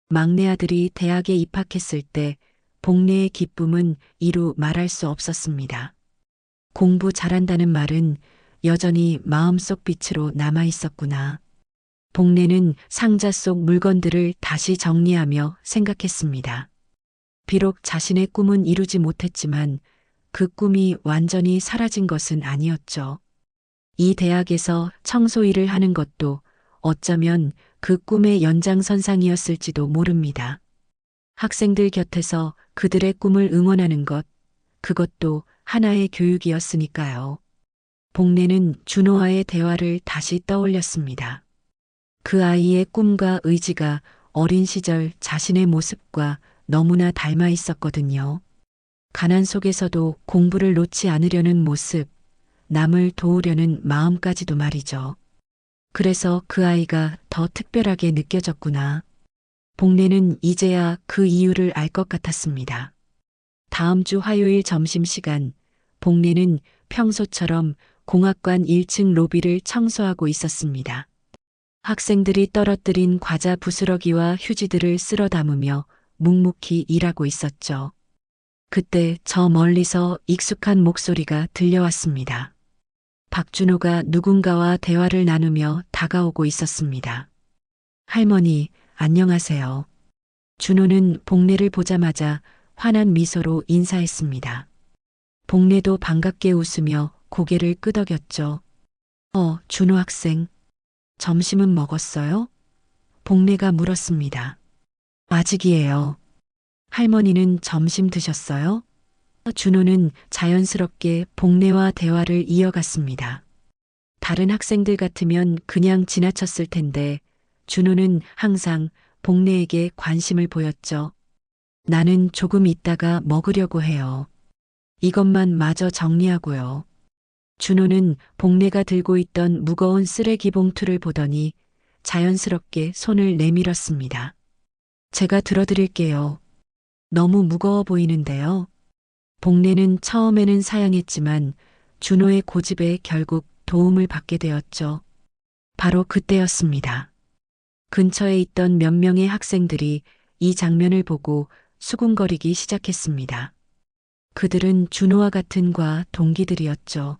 막내 아들이 대학에 입학했을 때 복례의 기쁨은 이루 말할 수 없었습니다. 공부 잘한다는 말은 여전히 마음속 빛으로 남아 있었구나. 복례는 상자 속 물건들을 다시 정리하며 생각했습니다. 비록 자신의 꿈은 이루지 못했지만 그 꿈이 완전히 사라진 것은 아니었죠. 이 대학에서 청소 일을 하는 것도 어쩌면 그 꿈의 연장선상이었을지도 모릅니다. 학생들 곁에서 그들의 꿈을 응원하는 것, 그것도 하나의 교육이었으니까요. 복례는 준호와의 대화를 다시 떠올렸습니다. 그 아이의 꿈과 의지가 어린 시절 자신의 모습과 너무나 닮아 있었거든요. 가난 속에서도 공부를 놓지 않으려는 모습, 남을 도우려는 마음까지도 말이죠. 그래서 그 아이가 더 특별하게 느껴졌구나. 복례는 이제야 그 이유를 알 것 같았습니다. 다음 주 화요일 점심시간, 복례는 평소처럼 공학관 1층 로비를 청소하고 있었습니다. 학생들이 떨어뜨린 과자 부스러기와 휴지들을 쓸어 담으며 묵묵히 일하고 있었죠. 그때 저 멀리서 익숙한 목소리가 들려왔습니다. 박준호가 누군가와 대화를 나누며 다가오고 있었습니다. 할머니, 안녕하세요. 준호는 복례를 보자마자 환한 미소로 인사했습니다. 복례도 반갑게 웃으며 고개를 끄덕였죠. 준호 학생. 점심은 먹었어요? 복례가 물었습니다. 아직이에요. 할머니는 점심 드셨어요? 준호는 자연스럽게 복례와 대화를 이어갔습니다. 다른 학생들 같으면 그냥 지나쳤을 텐데 준호는 항상 복례에게 관심을 보였죠. 나는 조금 있다가 먹으려고 해요. 이것만 마저 정리하고요. 준호는 복례가 들고 있던 무거운 쓰레기 봉투를 보더니 자연스럽게 손을 내밀었습니다. 제가 들어드릴게요. 너무 무거워 보이는데요. 복례는 처음에는 사양했지만 준호의 고집에 결국 도움을 받게 되었죠. 바로 그때였습니다. 근처에 있던 몇 명의 학생들이 이 장면을 보고 수군거리기 시작했습니다. 그들은 준호와 같은 과 동기들이었죠.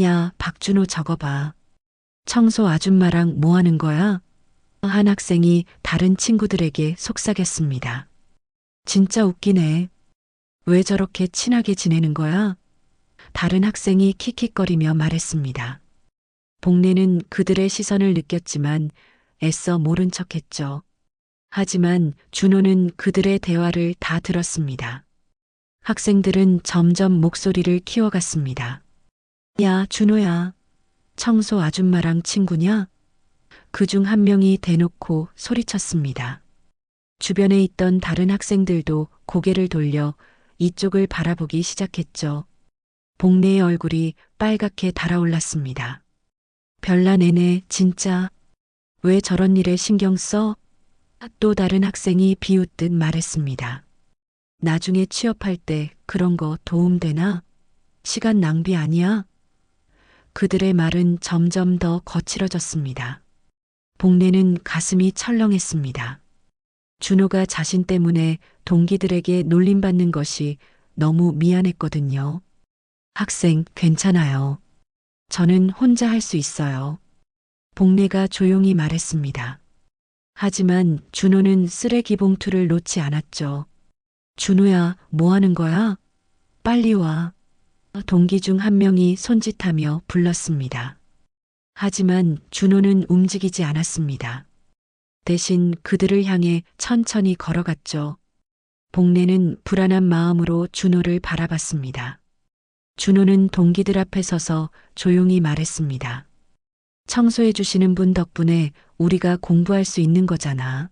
야, 박준호 저거 봐. 청소 아줌마랑 뭐 하는 거야? 한 학생이 다른 친구들에게 속삭였습니다. 진짜 웃기네. 왜 저렇게 친하게 지내는 거야? 다른 학생이 킥킥거리며 말했습니다. 복례는 그들의 시선을 느꼈지만 애써 모른 척했죠. 하지만 준호는 그들의 대화를 다 들었습니다. 학생들은 점점 목소리를 키워갔습니다. 야, 준호야. 청소 아줌마랑 친구냐? 그중 한 명이 대놓고 소리쳤습니다. 주변에 있던 다른 학생들도 고개를 돌려 이쪽을 바라보기 시작했죠. 복래의 얼굴이 빨갛게 달아올랐습니다. 별난 애네, 진짜. 왜 저런 일에 신경 써? 또 다른 학생이 비웃듯 말했습니다. 나중에 취업할 때 그런 거 도움되나? 시간 낭비 아니야? 그들의 말은 점점 더 거칠어졌습니다. 복래는 가슴이 철렁했습니다. 준호가 자신 때문에 동기들에게 놀림받는 것이 너무 미안했거든요. 학생, 괜찮아요. 저는 혼자 할 수 있어요. 복래가 조용히 말했습니다. 하지만 준호는 쓰레기 봉투를 놓지 않았죠. 준호야, 뭐 하는 거야? 빨리 와. 동기 중 한 명이 손짓하며 불렀습니다. 하지만 준호는 움직이지 않았습니다. 대신 그들을 향해 천천히 걸어갔죠. 복래는 불안한 마음으로 준호를 바라봤습니다. 준호는 동기들 앞에 서서 조용히 말했습니다. 청소해 주시는 분 덕분에 우리가 공부할 수 있는 거잖아.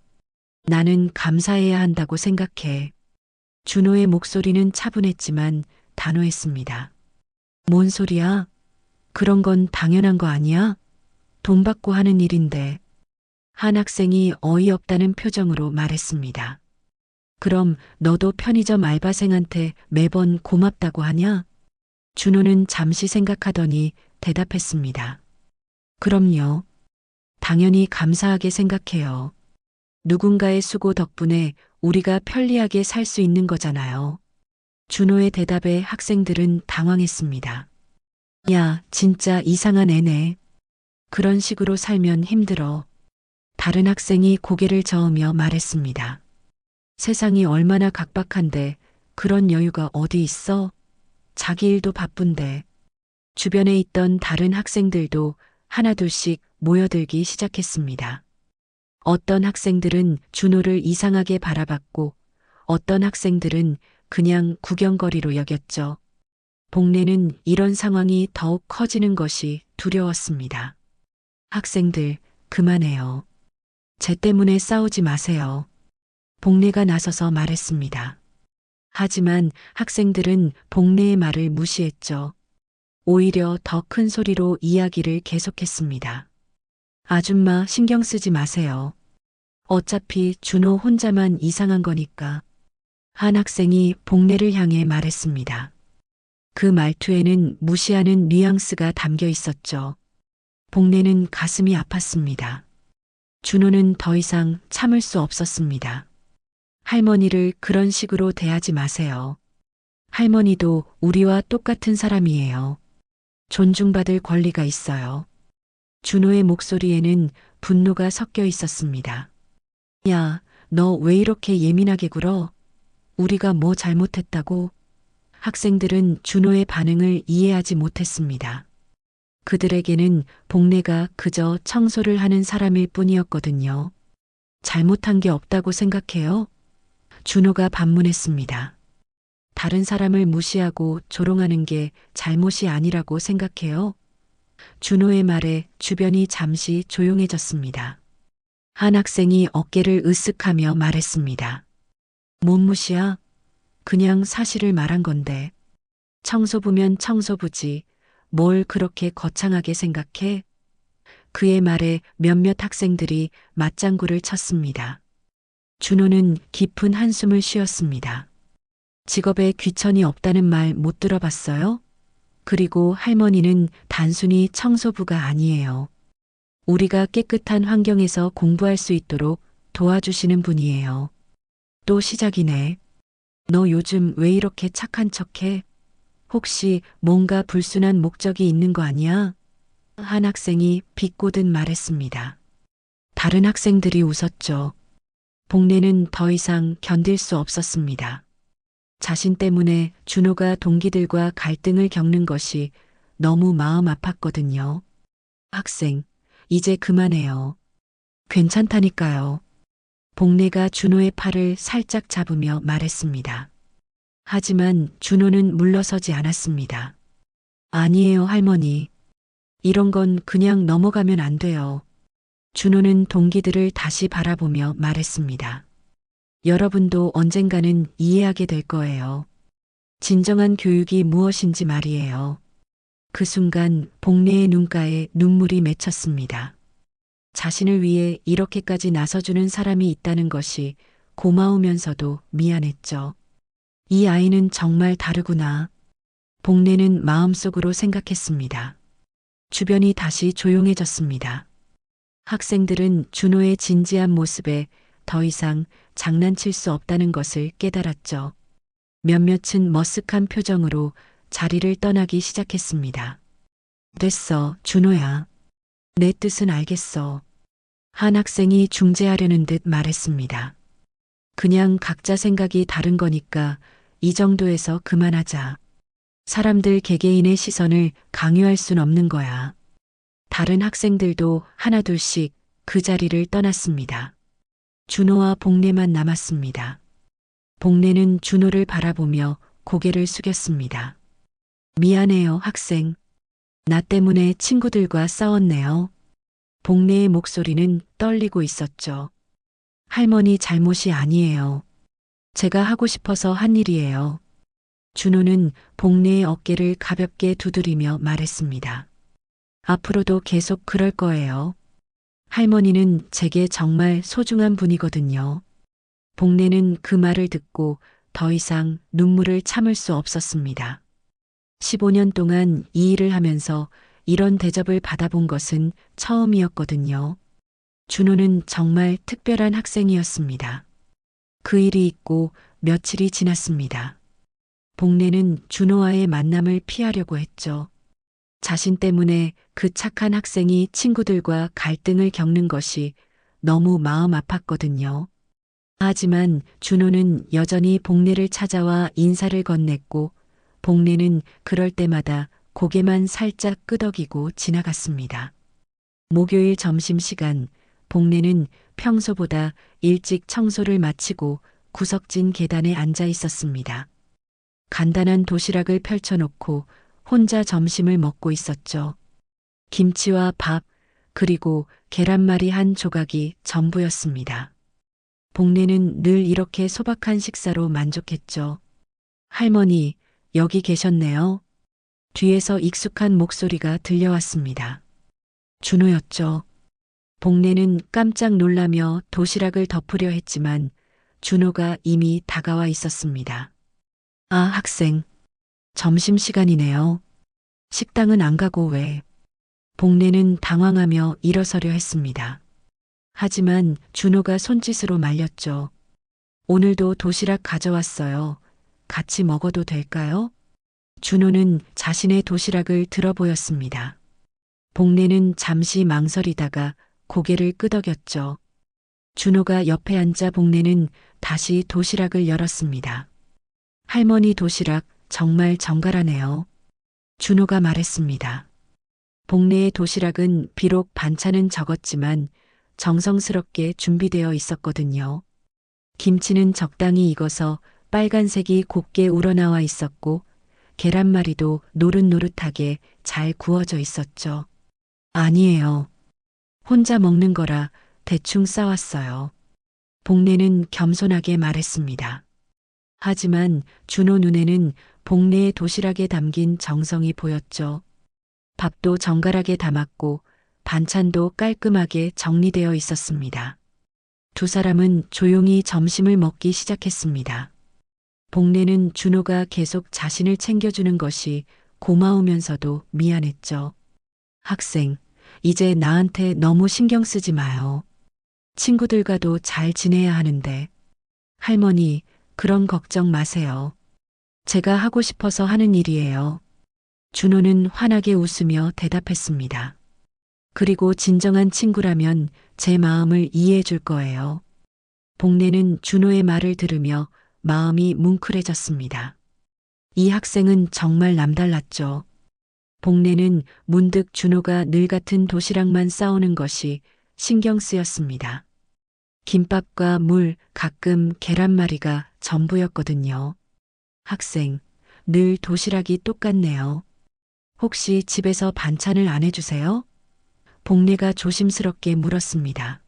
나는 감사해야 한다고 생각해. 준호의 목소리는 차분했지만 단호했습니다. 뭔 소리야? 그런 건 당연한 거 아니야? 돈 받고 하는 일인데. 한 학생이 어이없다는 표정으로 말했습니다. 그럼 너도 편의점 알바생한테 매번 고맙다고 하냐? 준호는 잠시 생각하더니 대답했습니다. 그럼요. 당연히 감사하게 생각해요. 누군가의 수고 덕분에 우리가 편리하게 살 수 있는 거잖아요. 준호의 대답에 학생들은 당황했습니다. 야, 진짜 이상한 애네. 그런 식으로 살면 힘들어. 다른 학생이 고개를 저으며 말했습니다. 세상이 얼마나 각박한데 그런 여유가 어디 있어? 자기 일도 바쁜데. 주변에 있던 다른 학생들도 하나둘씩 모여들기 시작했습니다. 어떤 학생들은 준호를 이상하게 바라봤고 어떤 학생들은 그냥 구경거리로 여겼죠. 복래는 이런 상황이 더욱 커지는 것이 두려웠습니다. 학생들, 그만해요. 쟤 때문에 싸우지 마세요. 복래가 나서서 말했습니다. 하지만 학생들은 복래의 말을 무시했죠. 오히려 더 큰 소리로 이야기를 계속했습니다. 아줌마 신경 쓰지 마세요. 어차피 준호 혼자만 이상한 거니까. 한 학생이 복래를 향해 말했습니다. 그 말투에는 무시하는 뉘앙스가 담겨 있었죠. 복래는 가슴이 아팠습니다. 준호는 더 이상 참을 수 없었습니다. 할머니를 그런 식으로 대하지 마세요. 할머니도 우리와 똑같은 사람이에요. 존중받을 권리가 있어요. 준호의 목소리에는 분노가 섞여 있었습니다. 야, 너 왜 이렇게 예민하게 굴어? 우리가 뭐 잘못했다고? 학생들은 준호의 반응을 이해하지 못했습니다. 그들에게는 복래가 그저 청소를 하는 사람일 뿐이었거든요. 잘못한 게 없다고 생각해요? 준호가 반문했습니다. 다른 사람을 무시하고 조롱하는 게 잘못이 아니라고 생각해요? 준호의 말에 주변이 잠시 조용해졌습니다. 한 학생이 어깨를 으쓱하며 말했습니다. 뭔 무시야? 그냥 사실을 말한 건데. 청소부면 청소부지. 뭘 그렇게 거창하게 생각해? 그의 말에 몇몇 학생들이 맞장구를 쳤습니다. 준호는 깊은 한숨을 쉬었습니다. 직업에 귀천이 없다는 말 못 들어봤어요? 그리고 할머니는 단순히 청소부가 아니에요. 우리가 깨끗한 환경에서 공부할 수 있도록 도와주시는 분이에요. 또 시작이네. 너 요즘 왜 이렇게 착한 척해? 혹시 뭔가 불순한 목적이 있는 거 아니야? 한 학생이 비꼬듯 말했습니다. 다른 학생들이 웃었죠. 복래는 더 이상 견딜 수 없었습니다. 자신 때문에 준호가 동기들과 갈등을 겪는 것이 너무 마음 아팠거든요. 학생, 이제 그만해요. 괜찮다니까요. 복래가 준호의 팔을 살짝 잡으며 말했습니다. 하지만 준호는 물러서지 않았습니다. 아니에요, 할머니. 이런 건 그냥 넘어가면 안 돼요. 준호는 동기들을 다시 바라보며 말했습니다. 여러분도 언젠가는 이해하게 될 거예요. 진정한 교육이 무엇인지 말이에요. 그 순간 복례의 눈가에 눈물이 맺혔습니다. 자신을 위해 이렇게까지 나서주는 사람이 있다는 것이 고마우면서도 미안했죠. 이 아이는 정말 다르구나. 복례는 마음속으로 생각했습니다. 주변이 다시 조용해졌습니다. 학생들은 준호의 진지한 모습에 더 이상 장난칠 수 없다는 것을 깨달았죠. 몇몇은 머쓱한 표정으로 자리를 떠나기 시작했습니다. 됐어, 준호야. 내 뜻은 알겠어. 한 학생이 중재하려는 듯 말했습니다. 그냥 각자 생각이 다른 거니까 이 정도에서 그만하자. 사람들 개개인의 시선을 강요할 순 없는 거야. 다른 학생들도 하나둘씩 그 자리를 떠났습니다. 준호와 복례만 남았습니다. 복례는 준호를 바라보며 고개를 숙였습니다. 미안해요, 학생. 나 때문에 친구들과 싸웠네요. 복례의 목소리는 떨리고 있었죠. 할머니 잘못이 아니에요. 제가 하고 싶어서 한 일이에요. 준호는 복례의 어깨를 가볍게 두드리며 말했습니다. 앞으로도 계속 그럴 거예요. 할머니는 제게 정말 소중한 분이거든요. 복례는 그 말을 듣고 더 이상 눈물을 참을 수 없었습니다. 15년 동안 이 일을 하면서 이런 대접을 받아본 것은 처음이었거든요. 준호는 정말 특별한 학생이었습니다. 그 일이 있고 며칠이 지났습니다. 복례는 준호와의 만남을 피하려고 했죠. 자신 때문에 그 착한 학생이 친구들과 갈등을 겪는 것이 너무 마음 아팠거든요. 하지만 준호는 여전히 복례를 찾아와 인사를 건넸고 복례는 그럴 때마다 고개만 살짝 끄덕이고 지나갔습니다. 목요일 점심시간 복례는 평소보다 일찍 청소를 마치고 구석진 계단에 앉아 있었습니다. 간단한 도시락을 펼쳐놓고 혼자 점심을 먹고 있었죠. 김치와 밥, 그리고 계란말이 한 조각이 전부였습니다. 복례는 늘 이렇게 소박한 식사로 만족했죠. 할머니, 여기 계셨네요. 뒤에서 익숙한 목소리가 들려왔습니다. 준호였죠. 복례는 깜짝 놀라며 도시락을 덮으려 했지만 준호가 이미 다가와 있었습니다. 아, 학생. 점심시간이네요. 식당은 안 가고 왜? 복례는 당황하며 일어서려 했습니다. 하지만 준호가 손짓으로 말렸죠. 오늘도 도시락 가져왔어요. 같이 먹어도 될까요? 준호는 자신의 도시락을 들어 보였습니다. 복례는 잠시 망설이다가 고개를 끄덕였죠. 준호가 옆에 앉자 복례는 다시 도시락을 열었습니다. 할머니 도시락 정말 정갈하네요. 준호가 말했습니다. 복례의 도시락은 비록 반찬은 적었지만 정성스럽게 준비되어 있었거든요. 김치는 적당히 익어서 빨간색이 곱게 우러나와 있었고 계란말이도 노릇노릇하게 잘 구워져 있었죠. 아니에요. 혼자 먹는 거라 대충 싸왔어요. 복례는 겸손하게 말했습니다. 하지만 준호 눈에는 복례의 도시락에 담긴 정성이 보였죠. 밥도 정갈하게 담았고 반찬도 깔끔하게 정리되어 있었습니다. 두 사람은 조용히 점심을 먹기 시작했습니다. 복례는 준호가 계속 자신을 챙겨주는 것이 고마우면서도 미안했죠. 학생, 이제 나한테 너무 신경 쓰지 마요. 친구들과도 잘 지내야 하는데. 할머니, 그런 걱정 마세요. 제가 하고 싶어서 하는 일이에요. 준호는 환하게 웃으며 대답했습니다. 그리고 진정한 친구라면 제 마음을 이해해 줄 거예요. 복례는 준호의 말을 들으며 마음이 뭉클해졌습니다. 이 학생은 정말 남달랐죠. 복례는 문득 준호가 늘 같은 도시락만 싸오는 것이 신경 쓰였습니다. 김밥과 물, 가끔 계란말이가 전부였거든요. 학생, 늘 도시락이 똑같네요. 혹시 집에서 반찬을 안 해주세요? 복례가 조심스럽게 물었습니다.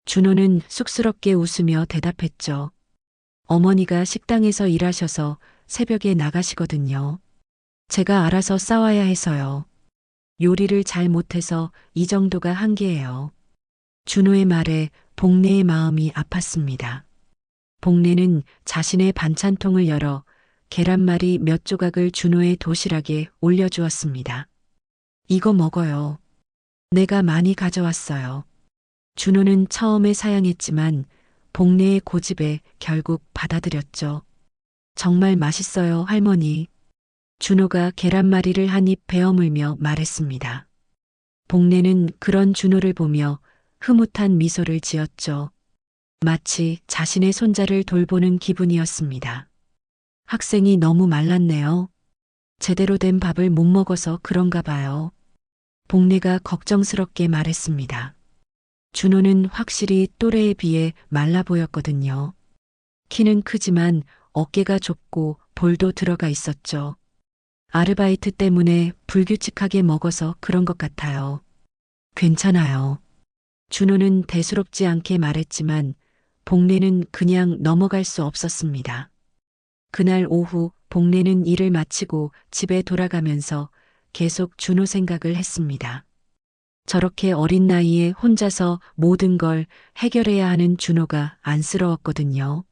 준호는 쑥스럽게 웃으며 대답했죠. 어머니가 식당에서 일하셔서 새벽에 나가시거든요. 제가 알아서 싸와야 해서요. 요리를 잘 못해서 이 정도가 한계예요. 준호의 말에 복례의 마음이 아팠습니다. 복례는 자신의 반찬통을 열어 계란말이 몇 조각을 준호의 도시락에 올려주었습니다. 이거 먹어요. 내가 많이 가져왔어요. 준호는 처음에 사양했지만 복례의 고집에 결국 받아들였죠. 정말 맛있어요, 할머니. 준호가 계란말이를 한 입 베어물며 말했습니다. 복례는 그런 준호를 보며 흐뭇한 미소를 지었죠. 마치 자신의 손자를 돌보는 기분이었습니다. 학생이 너무 말랐네요. 제대로 된 밥을 못 먹어서 그런가 봐요. 복례가 걱정스럽게 말했습니다. 준호는 확실히 또래에 비해 말라 보였거든요. 키는 크지만 어깨가 좁고 볼도 들어가 있었죠. 아르바이트 때문에 불규칙하게 먹어서 그런 것 같아요. 괜찮아요. 준호는 대수롭지 않게 말했지만 복례는 그냥 넘어갈 수 없었습니다. 그날 오후 복례는 일을 마치고 집에 돌아가면서 계속 준호 생각을 했습니다. 저렇게 어린 나이에 혼자서 모든 걸 해결해야 하는 준호가 안쓰러웠거든요.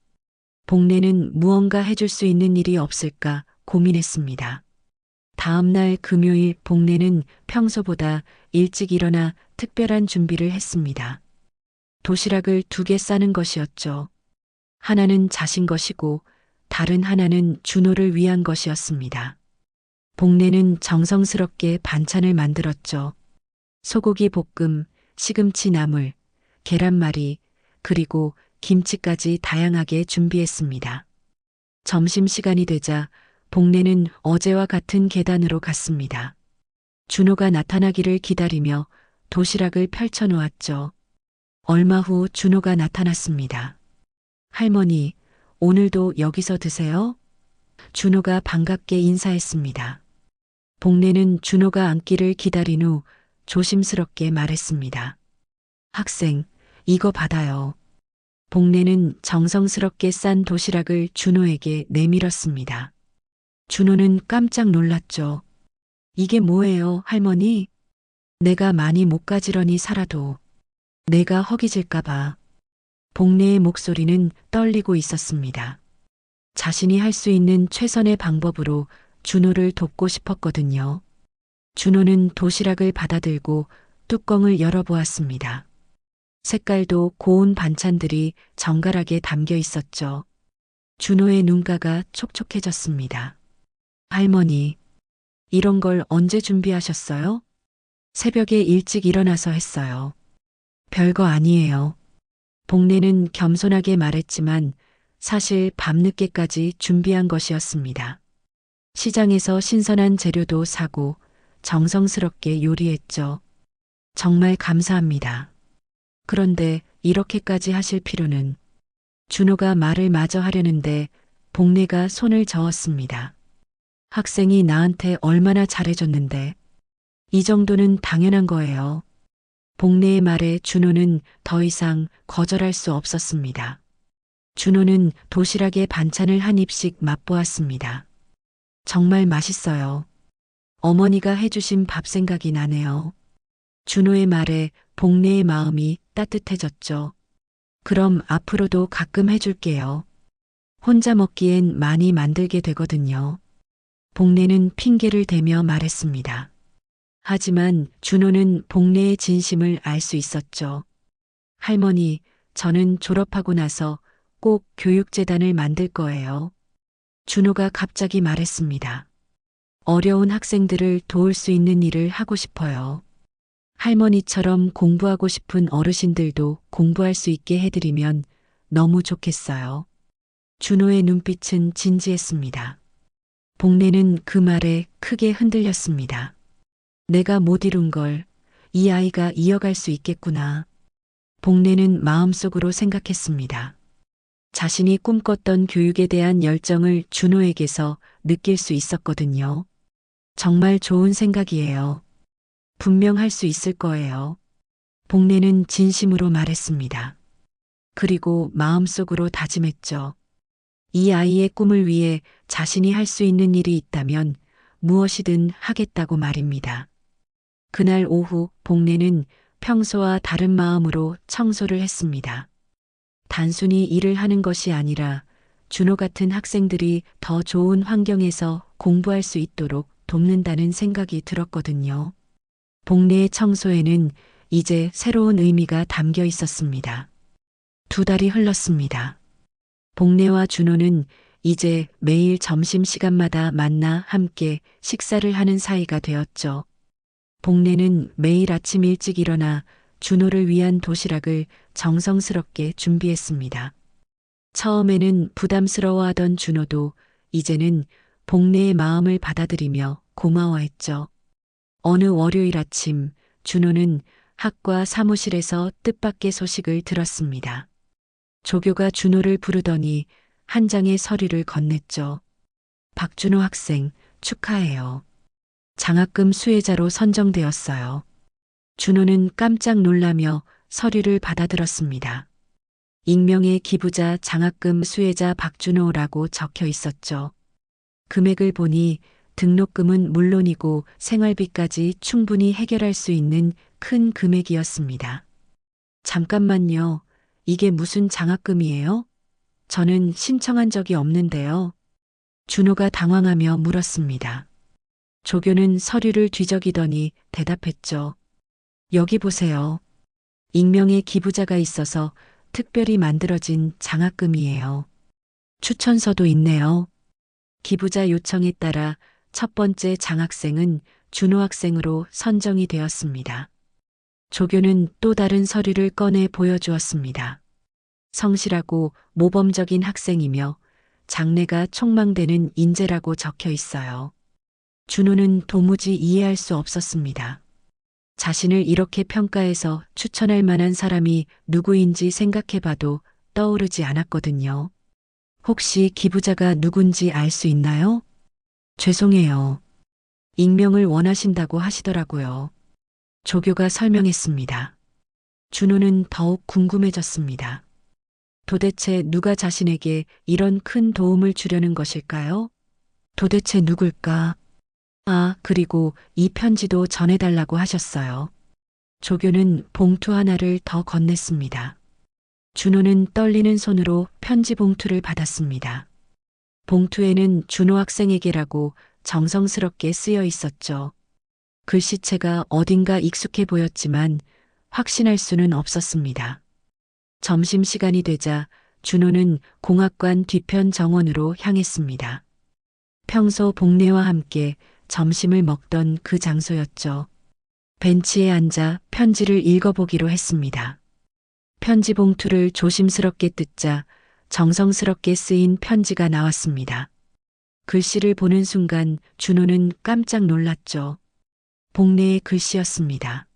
복례는 무언가 해줄 수 있는 일이 없을까 고민했습니다. 다음 날 금요일 복례는 평소보다 일찍 일어나 특별한 준비를 했습니다. 도시락을 2개 싸는 것이었죠. 하나는 자신 것이고 다른 하나는 준호를 위한 것이었습니다. 복례는 정성스럽게 반찬을 만들었죠. 소고기 볶음, 시금치 나물, 계란말이, 그리고 김치까지 다양하게 준비했습니다. 점심시간이 되자 복례는 어제와 같은 계단으로 갔습니다. 준호가 나타나기를 기다리며 도시락을 펼쳐놓았죠. 얼마 후 준호가 나타났습니다. 할머니, 오늘도 여기서 드세요? 준호가 반갑게 인사했습니다. 복례는 준호가 앉기를 기다린 후 조심스럽게 말했습니다. 학생, 이거 받아요. 복례는 정성스럽게 싼 도시락을 준호에게 내밀었습니다. 준호는 깜짝 놀랐죠. 이게 뭐예요, 할머니? 내가 많이 못 가지런히 살아도 내가 허기질까봐. 복례의 목소리는 떨리고 있었습니다. 자신이 할 수 있는 최선의 방법으로 준호를 돕고 싶었거든요. 준호는 도시락을 받아들고 뚜껑을 열어보았습니다. 색깔도 고운 반찬들이 정갈하게 담겨 있었죠. 준호의 눈가가 촉촉해졌습니다. 할머니, 이런 걸 언제 준비하셨어요? 새벽에 일찍 일어나서 했어요. 별거 아니에요. 복례는 겸손하게 말했지만 사실 밤늦게까지 준비한 것이었습니다. 시장에서 신선한 재료도 사고 정성스럽게 요리했죠. 정말 감사합니다. 그런데 이렇게까지 하실 필요는. 준호가 말을 마저 하려는데 복례가 손을 저었습니다. 학생이 나한테 얼마나 잘해줬는데 이 정도는 당연한 거예요. 복례의 말에 준호는 더 이상 거절할 수 없었습니다. 준호는 도시락에 반찬을 한 입씩 맛보았습니다. 정말 맛있어요. 어머니가 해주신 밥 생각이 나네요. 준호의 말에 복례의 마음이 따뜻해졌죠. 그럼 앞으로도 가끔 해줄게요. 혼자 먹기엔 많이 만들게 되거든요. 복례는 핑계를 대며 말했습니다. 하지만 준호는 복례의 진심을 알 수 있었죠. 할머니, 저는 졸업하고 나서 꼭 교육재단을 만들 거예요. 준호가 갑자기 말했습니다. 어려운 학생들을 도울 수 있는 일을 하고 싶어요. 할머니처럼 공부하고 싶은 어르신들도 공부할 수 있게 해드리면 너무 좋겠어요. 준호의 눈빛은 진지했습니다. 복례는 그 말에 크게 흔들렸습니다. 내가 못 이룬 걸 이 아이가 이어갈 수 있겠구나. 복례는 마음속으로 생각했습니다. 자신이 꿈꿨던 교육에 대한 열정을 준호에게서 느낄 수 있었거든요. 정말 좋은 생각이에요. 분명 할 수 있을 거예요. 복례는 진심으로 말했습니다. 그리고 마음속으로 다짐했죠. 이 아이의 꿈을 위해 자신이 할 수 있는 일이 있다면 무엇이든 하겠다고 말입니다. 그날 오후 복례는 평소와 다른 마음으로 청소를 했습니다. 단순히 일을 하는 것이 아니라 준호 같은 학생들이 더 좋은 환경에서 공부할 수 있도록 돕는다는 생각이 들었거든요. 복례의 청소에는 이제 새로운 의미가 담겨 있었습니다. 2달이 흘렀습니다. 복례와 준호는 이제 매일 점심시간마다 만나 함께 식사를 하는 사이가 되었죠. 복례는 매일 아침 일찍 일어나 준호를 위한 도시락을 정성스럽게 준비했습니다. 처음에는 부담스러워하던 준호도 이제는 복례의 마음을 받아들이며 고마워했죠. 어느 월요일 아침 준호는 학과 사무실에서 뜻밖의 소식을 들었습니다. 조교가 준호를 부르더니 한 장의 서류를 건넸죠. 박준호 학생 축하해요. 장학금 수혜자로 선정되었어요. 준호는 깜짝 놀라며 서류를 받아들었습니다. 익명의 기부자 장학금 수혜자 박준호라고 적혀 있었죠. 금액을 보니 등록금은 물론이고 생활비까지 충분히 해결할 수 있는 큰 금액이었습니다. 잠깐만요. 이게 무슨 장학금이에요? 저는 신청한 적이 없는데요. 준호가 당황하며 물었습니다. 조교는 서류를 뒤적이더니 대답했죠. 여기 보세요. 익명의 기부자가 있어서 특별히 만들어진 장학금이에요. 추천서도 있네요. 기부자 요청에 따라 첫 번째 장학생은 준호 학생으로 선정이 되었습니다. 조교는 또 다른 서류를 꺼내 보여주었습니다. 성실하고 모범적인 학생이며 장래가 촉망되는 인재라고 적혀 있어요. 준호는 도무지 이해할 수 없었습니다. 자신을 이렇게 평가해서 추천할 만한 사람이 누구인지 생각해봐도 떠오르지 않았거든요. 혹시 기부자가 누군지 알 수 있나요? 죄송해요. 익명을 원하신다고 하시더라고요. 조교가 설명했습니다. 준호는 더욱 궁금해졌습니다. 도대체 누가 자신에게 이런 큰 도움을 주려는 것일까요? 도대체 누굴까? 아, 그리고 이 편지도 전해달라고 하셨어요. 조교는 봉투 하나를 더 건넸습니다. 준호는 떨리는 손으로 편지 봉투를 받았습니다. 봉투에는 준호 학생에게라고 정성스럽게 쓰여 있었죠. 글씨체가 어딘가 익숙해 보였지만 확신할 수는 없었습니다. 점심시간이 되자 준호는 공학관 뒤편 정원으로 향했습니다. 평소 복례와 함께 점심을 먹던 그 장소였죠. 벤치에 앉아 편지를 읽어보기로 했습니다. 편지 봉투를 조심스럽게 뜯자 정성스럽게 쓰인 편지가 나왔습니다. 글씨를 보는 순간 준호는 깜짝 놀랐죠. 복례의 글씨였습니다.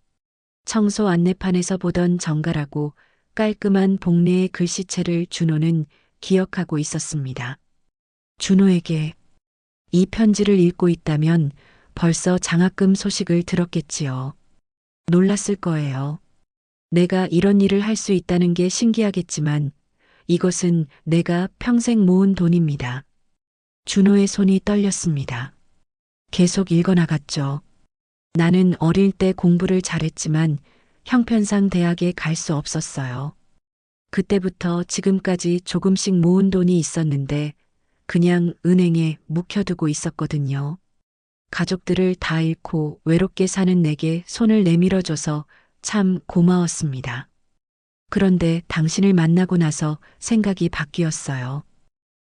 청소 안내판에서 보던 정갈하고 깔끔한 복례의 글씨체를 준호는 기억하고 있었습니다. 준호에게 이 편지를 읽고 있다면 벌써 장학금 소식을 들었겠지요. 놀랐을 거예요. 내가 이런 일을 할 수 있다는 게 신기하겠지만 이것은 내가 평생 모은 돈입니다. 준호의 손이 떨렸습니다. 계속 읽어나갔죠. 나는 어릴 때 공부를 잘했지만 형편상 대학에 갈 수 없었어요. 그때부터 지금까지 조금씩 모은 돈이 있었는데 그냥 은행에 묵혀두고 있었거든요. 가족들을 다 잃고 외롭게 사는 내게 손을 내밀어줘서 참 고마웠습니다. 그런데 당신을 만나고 나서 생각이 바뀌었어요.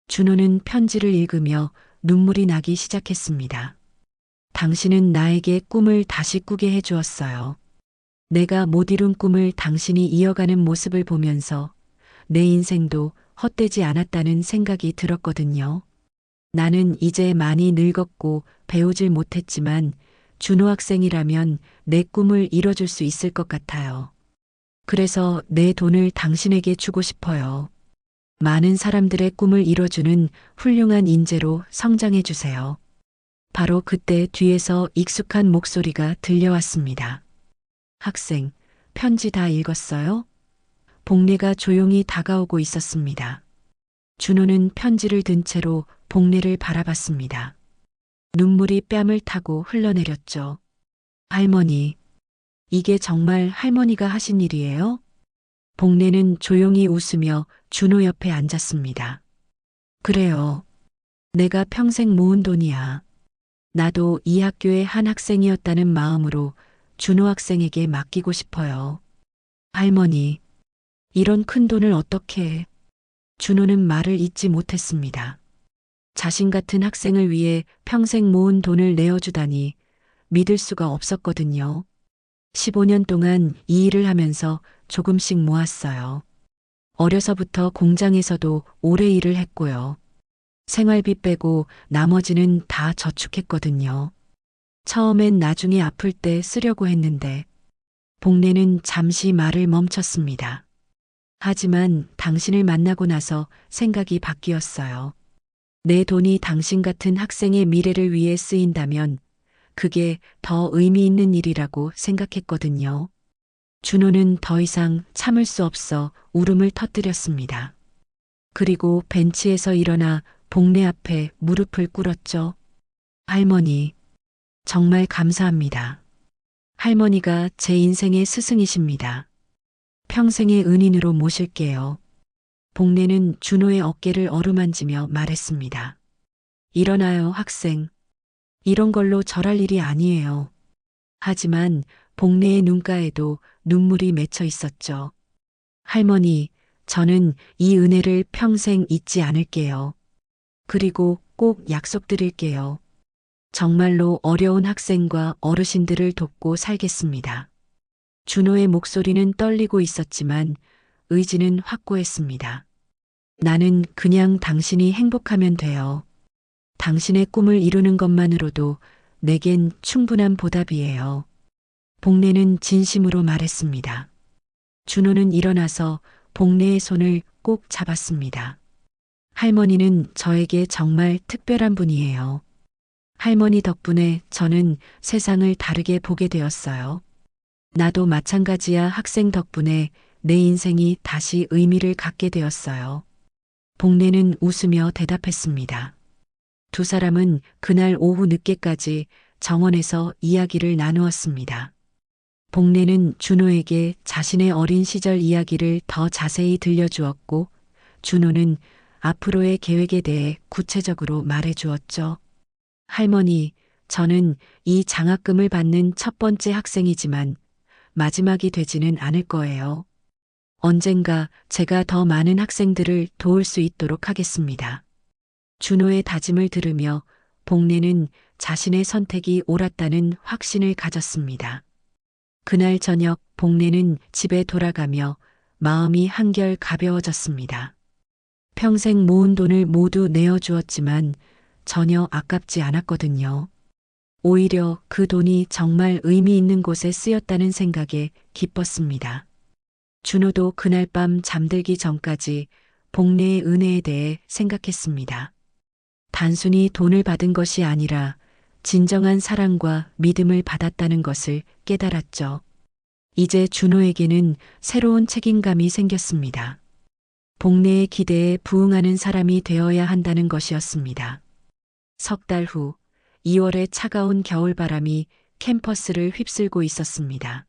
준호는 편지를 읽으며 눈물이 나기 시작했습니다. 당신은 나에게 꿈을 다시 꾸게 해주었어요. 내가 못 이룬 꿈을 당신이 이어가는 모습을 보면서 내 인생도 헛되지 않았다는 생각이 들었거든요. 나는 이제 많이 늙었고 배우질 못했지만 준호 학생이라면 내 꿈을 이뤄줄 수 있을 것 같아요. 그래서 내 돈을 당신에게 주고 싶어요. 많은 사람들의 꿈을 이뤄주는 훌륭한 인재로 성장해 주세요. 바로 그때 뒤에서 익숙한 목소리가 들려왔습니다. 학생, 편지 다 읽었어요? 복례가 조용히 다가오고 있었습니다. 준호는 편지를 든 채로 복례를 바라봤습니다. 눈물이 뺨을 타고 흘러내렸죠. 할머니, 이게 정말 할머니가 하신 일이에요? 복례는 조용히 웃으며 준호 옆에 앉았습니다. 그래요. 내가 평생 모은 돈이야. 나도 이 학교의 한 학생이었다는 마음으로 준호 학생에게 맡기고 싶어요. 할머니, 이런 큰 돈을 어떻게 해? 준호는 말을 잇지 못했습니다. 자신 같은 학생을 위해 평생 모은 돈을 내어주다니 믿을 수가 없었거든요. 15년 동안 이 일을 하면서 조금씩 모았어요. 어려서부터 공장에서도 오래 일을 했고요. 생활비 빼고 나머지는 다 저축했거든요. 처음엔 나중에 아플 때 쓰려고 했는데 복례는 잠시 말을 멈췄습니다. 하지만 당신을 만나고 나서 생각이 바뀌었어요. 내 돈이 당신 같은 학생의 미래를 위해 쓰인다면 그게 더 의미 있는 일이라고 생각했거든요. 준호는 더 이상 참을 수 없어 울음을 터뜨렸습니다. 그리고 벤치에서 일어나 복례 앞에 무릎을 꿇었죠. 할머니, 정말 감사합니다. 할머니가 제 인생의 스승이십니다. 평생의 은인으로 모실게요. 복례는 준호의 어깨를 어루만지며 말했습니다. 일어나요, 학생. 이런 걸로 절할 일이 아니에요. 하지만 복례의 눈가에도 눈물이 맺혀 있었죠. 할머니, 저는 이 은혜를 평생 잊지 않을게요. 그리고 꼭 약속드릴게요. 정말로 어려운 학생과 어르신들을 돕고 살겠습니다. 준호의 목소리는 떨리고 있었지만 의지는 확고했습니다. 나는 그냥 당신이 행복하면 돼요. 당신의 꿈을 이루는 것만으로도 내겐 충분한 보답이에요. 복례는 진심으로 말했습니다. 준호는 일어나서 복례의 손을 꼭 잡았습니다. 할머니는 저에게 정말 특별한 분이에요. 할머니 덕분에 저는 세상을 다르게 보게 되었어요. 나도 마찬가지야. 학생 덕분에 내 인생이 다시 의미를 갖게 되었어요. 복례는 웃으며 대답했습니다. 두 사람은 그날 오후 늦게까지 정원에서 이야기를 나누었습니다. 복례는 준호에게 자신의 어린 시절 이야기를 더 자세히 들려주었고, 준호는 앞으로의 계획에 대해 구체적으로 말해주었죠. 할머니, 저는 이 장학금을 받는 첫 번째 학생이지만 마지막이 되지는 않을 거예요. 언젠가 제가 더 많은 학생들을 도울 수 있도록 하겠습니다. 준호의 다짐을 들으며 복례는 자신의 선택이 옳았다는 확신을 가졌습니다. 그날 저녁 복례는 집에 돌아가며 마음이 한결 가벼워졌습니다. 평생 모은 돈을 모두 내어주었지만 전혀 아깝지 않았거든요. 오히려 그 돈이 정말 의미 있는 곳에 쓰였다는 생각에 기뻤습니다. 준호도 그날 밤 잠들기 전까지 복례의 은혜에 대해 생각했습니다. 단순히 돈을 받은 것이 아니라 진정한 사랑과 믿음을 받았다는 것을 깨달았죠. 이제 준호에게는 새로운 책임감이 생겼습니다. 복례의 기대에 부응하는 사람이 되어야 한다는 것이었습니다. 석 달 후 2월의 차가운 겨울바람이 캠퍼스를 휩쓸고 있었습니다.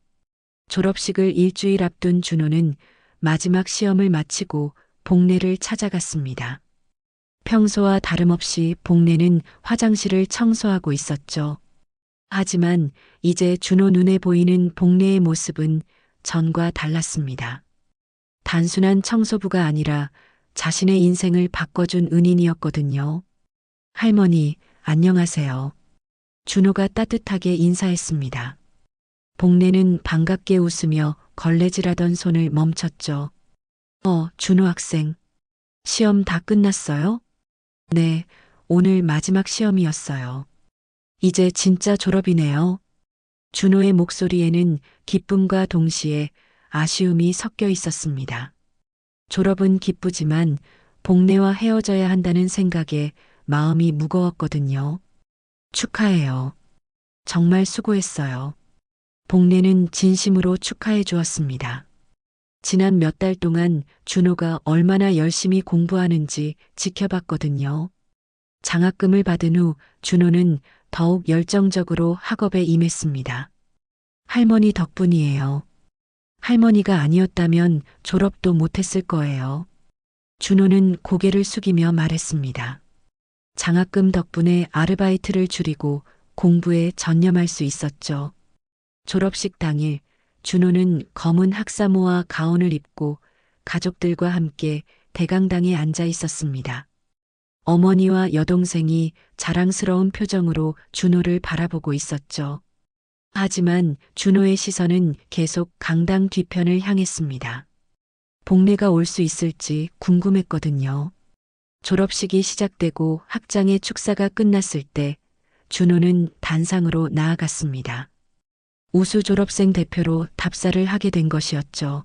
졸업식을 일주일 앞둔 준호는 마지막 시험을 마치고 복례를 찾아갔습니다. 평소와 다름없이 복례는 화장실을 청소하고 있었죠. 하지만 이제 준호 눈에 보이는 복례의 모습은 전과 달랐습니다. 단순한 청소부가 아니라 자신의 인생을 바꿔준 은인이었거든요. 할머니, 안녕하세요. 준호가 따뜻하게 인사했습니다. 복례는 반갑게 웃으며 걸레질하던 손을 멈췄죠. 준호 학생. 시험 다 끝났어요? 네, 오늘 마지막 시험이었어요. 이제 진짜 졸업이네요. 준호의 목소리에는 기쁨과 동시에 아쉬움이 섞여 있었습니다. 졸업은 기쁘지만 복례와 헤어져야 한다는 생각에 마음이 무거웠거든요. 축하해요. 정말 수고했어요. 복례는 진심으로 축하해 주었습니다. 지난 몇 달 동안 준호가 얼마나 열심히 공부하는지 지켜봤거든요. 장학금을 받은 후 준호는 더욱 열정적으로 학업에 임했습니다. 할머니 덕분이에요. 할머니가 아니었다면 졸업도 못했을 거예요. 준호는 고개를 숙이며 말했습니다. 장학금 덕분에 아르바이트를 줄이고 공부에 전념할 수 있었죠. 졸업식 당일 준호는 검은 학사모와 가운을 입고 가족들과 함께 대강당에 앉아 있었습니다. 어머니와 여동생이 자랑스러운 표정으로 준호를 바라보고 있었죠. 하지만 준호의 시선은 계속 강당 뒤편을 향했습니다. 복례가 올 수 있을지 궁금했거든요. 졸업식이 시작되고 학장의 축사가 끝났을 때 준호는 단상으로 나아갔습니다. 우수 졸업생 대표로 답사를 하게 된 것이었죠.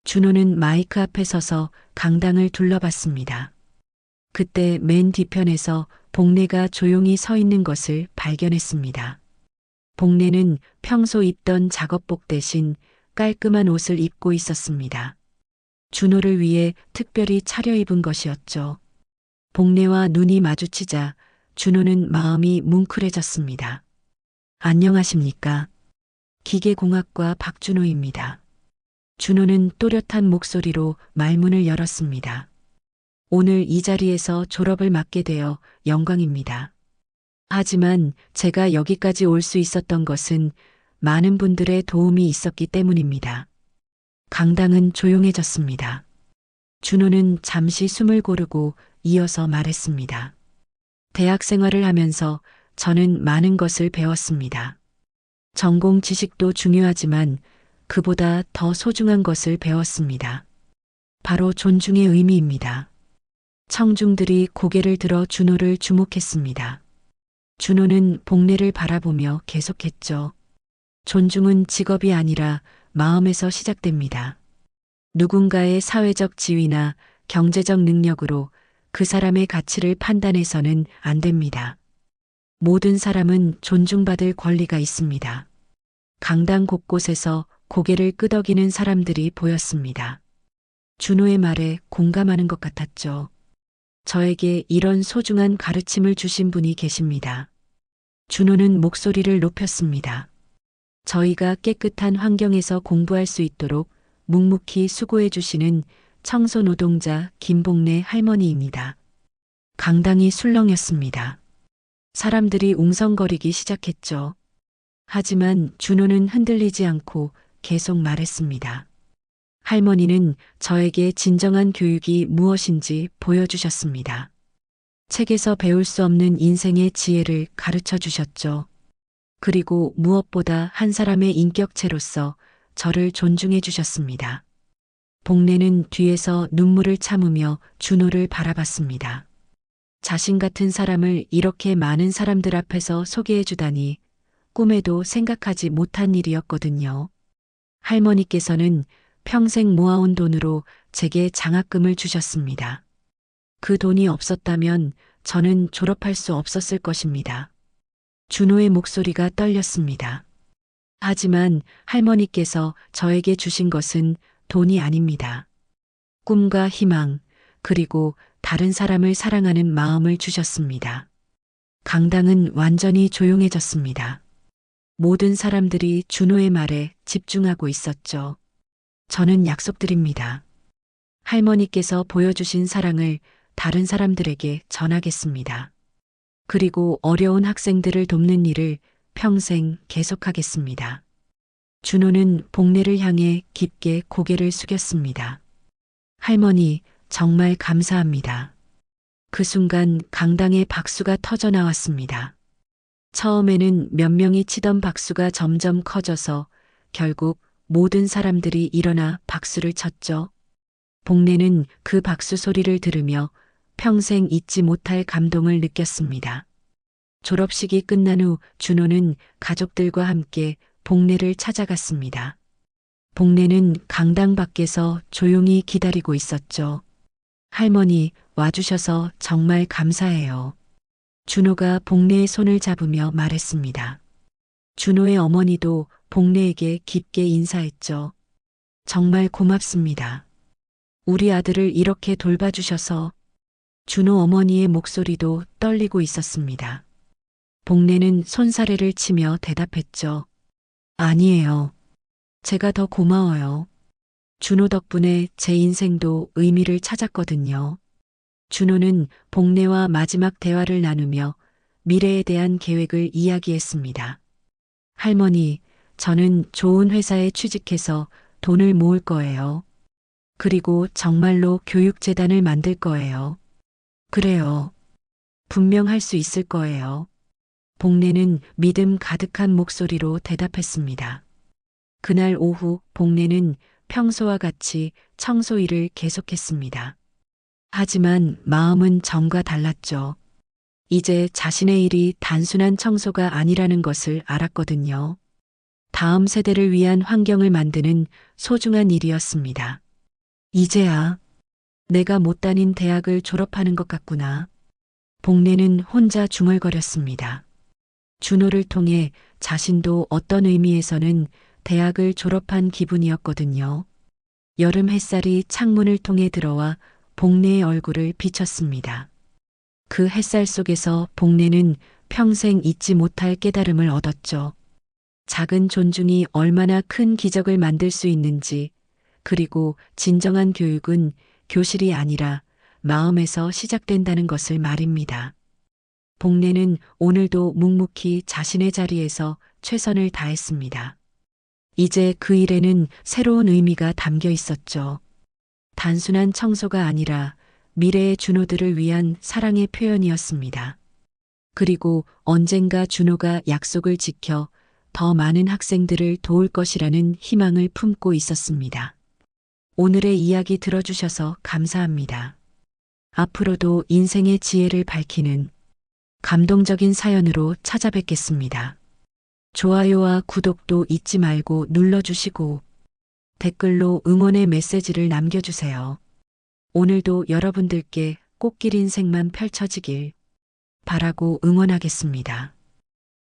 준호는 마이크 앞에 서서 강당을 둘러봤습니다. 그때 맨 뒤편에서 복례가 조용히 서 있는 것을 발견했습니다. 복례는 평소 입던 작업복 대신 깔끔한 옷을 입고 있었습니다. 준호를 위해 특별히 차려입은 것이었죠. 복례와 눈이 마주치자 준호는 마음이 뭉클해졌습니다. 안녕하십니까? 기계공학과 박준호입니다. 준호는 또렷한 목소리로 말문을 열었습니다. 오늘 이 자리에서 졸업을 맡게 되어 영광입니다. 하지만 제가 여기까지 올 수 있었던 것은 많은 분들의 도움이 있었기 때문입니다. 강당은 조용해졌습니다. 준호는 잠시 숨을 고르고 이어서 말했습니다. 대학 생활을 하면서 저는 많은 것을 배웠습니다. 전공 지식도 중요하지만 그보다 더 소중한 것을 배웠습니다. 바로 존중의 의미입니다. 청중들이 고개를 들어 준호를 주목했습니다. 준호는 복례를 바라보며 계속했죠. 존중은 직업이 아니라 마음에서 시작됩니다. 누군가의 사회적 지위나 경제적 능력으로 그 사람의 가치를 판단해서는 안 됩니다. 모든 사람은 존중받을 권리가 있습니다. 강당 곳곳에서 고개를 끄덕이는 사람들이 보였습니다. 준호의 말에 공감하는 것 같았죠. 저에게 이런 소중한 가르침을 주신 분이 계십니다. 준호는 목소리를 높였습니다. 저희가 깨끗한 환경에서 공부할 수 있도록 묵묵히 수고해 주시는 청소 노동자 김복례 할머니입니다. 강당이 술렁였습니다. 사람들이 웅성거리기 시작했죠. 하지만 준호는 흔들리지 않고 계속 말했습니다. 할머니는 저에게 진정한 교육이 무엇인지 보여주셨습니다. 책에서 배울 수 없는 인생의 지혜를 가르쳐 주셨죠. 그리고 무엇보다 한 사람의 인격체로서 저를 존중해 주셨습니다. 복례는 뒤에서 눈물을 참으며 준호를 바라봤습니다. 자신 같은 사람을 이렇게 많은 사람들 앞에서 소개해 주다니 꿈에도 생각하지 못한 일이었거든요. 할머니께서는 평생 모아온 돈으로 제게 장학금을 주셨습니다. 그 돈이 없었다면 저는 졸업할 수 없었을 것입니다. 준호의 목소리가 떨렸습니다. 하지만 할머니께서 저에게 주신 것은 돈이 아닙니다. 꿈과 희망, 그리고 다른 사람을 사랑하는 마음을 주셨습니다. 강당은 완전히 조용해졌습니다. 모든 사람들이 준호의 말에 집중하고 있었죠. 저는 약속드립니다. 할머니께서 보여주신 사랑을 다른 사람들에게 전하겠습니다. 그리고 어려운 학생들을 돕는 일을 평생 계속하겠습니다. 준호는 복례를 향해 깊게 고개를 숙였습니다. 할머니, 정말 감사합니다. 그 순간 강당에 박수가 터져 나왔습니다. 처음에는 몇 명이 치던 박수가 점점 커져서 결국 모든 사람들이 일어나 박수를 쳤죠. 복례는 그 박수 소리를 들으며 평생 잊지 못할 감동을 느꼈습니다. 졸업식이 끝난 후 준호는 가족들과 함께 복례를 찾아갔습니다. 복례는 강당 밖에서 조용히 기다리고 있었죠. 할머니 와주셔서 정말 감사해요. 준호가 복례의 손을 잡으며 말했습니다. 준호의 어머니도 복례에게 깊게 인사했죠. 정말 고맙습니다. 우리 아들을 이렇게 돌봐주셔서. 준호 어머니의 목소리도 떨리고 있었습니다. 복례는 손사래를 치며 대답했죠. 아니에요. 제가 더 고마워요. 준호 덕분에 제 인생도 의미를 찾았거든요. 준호는 복례와 마지막 대화를 나누며 미래에 대한 계획을 이야기했습니다. 할머니, 저는 좋은 회사에 취직해서 돈을 모을 거예요. 그리고 정말로 교육재단을 만들 거예요. 그래요. 분명 할 수 있을 거예요. 복례는 믿음 가득한 목소리로 대답했습니다. 그날 오후 복례는 평소와 같이 청소 일을 계속했습니다. 하지만 마음은 전과 달랐죠. 이제 자신의 일이 단순한 청소가 아니라는 것을 알았거든요. 다음 세대를 위한 환경을 만드는 소중한 일이었습니다. 이제야 내가 못 다닌 대학을 졸업하는 것 같구나. 복례는 혼자 중얼거렸습니다. 준호를 통해 자신도 어떤 의미에서는 대학을 졸업한 기분이었거든요. 여름 햇살이 창문을 통해 들어와 복례의 얼굴을 비쳤습니다. 그 햇살 속에서 복례는 평생 잊지 못할 깨달음을 얻었죠. 작은 존중이 얼마나 큰 기적을 만들 수 있는지, 그리고 진정한 교육은 교실이 아니라 마음에서 시작된다는 것을 말입니다. 복례는 오늘도 묵묵히 자신의 자리에서 최선을 다했습니다. 이제 그 일에는 새로운 의미가 담겨 있었죠. 단순한 청소가 아니라 미래의 준호들을 위한 사랑의 표현이었습니다. 그리고 언젠가 준호가 약속을 지켜 더 많은 학생들을 도울 것이라는 희망을 품고 있었습니다. 오늘의 이야기 들어주셔서 감사합니다. 앞으로도 인생의 지혜를 밝히는 감동적인 사연으로 찾아뵙겠습니다. 좋아요와 구독도 잊지 말고 눌러주시고 댓글로 응원의 메시지를 남겨주세요. 오늘도 여러분들께 꽃길 인생만 펼쳐지길 바라고 응원하겠습니다.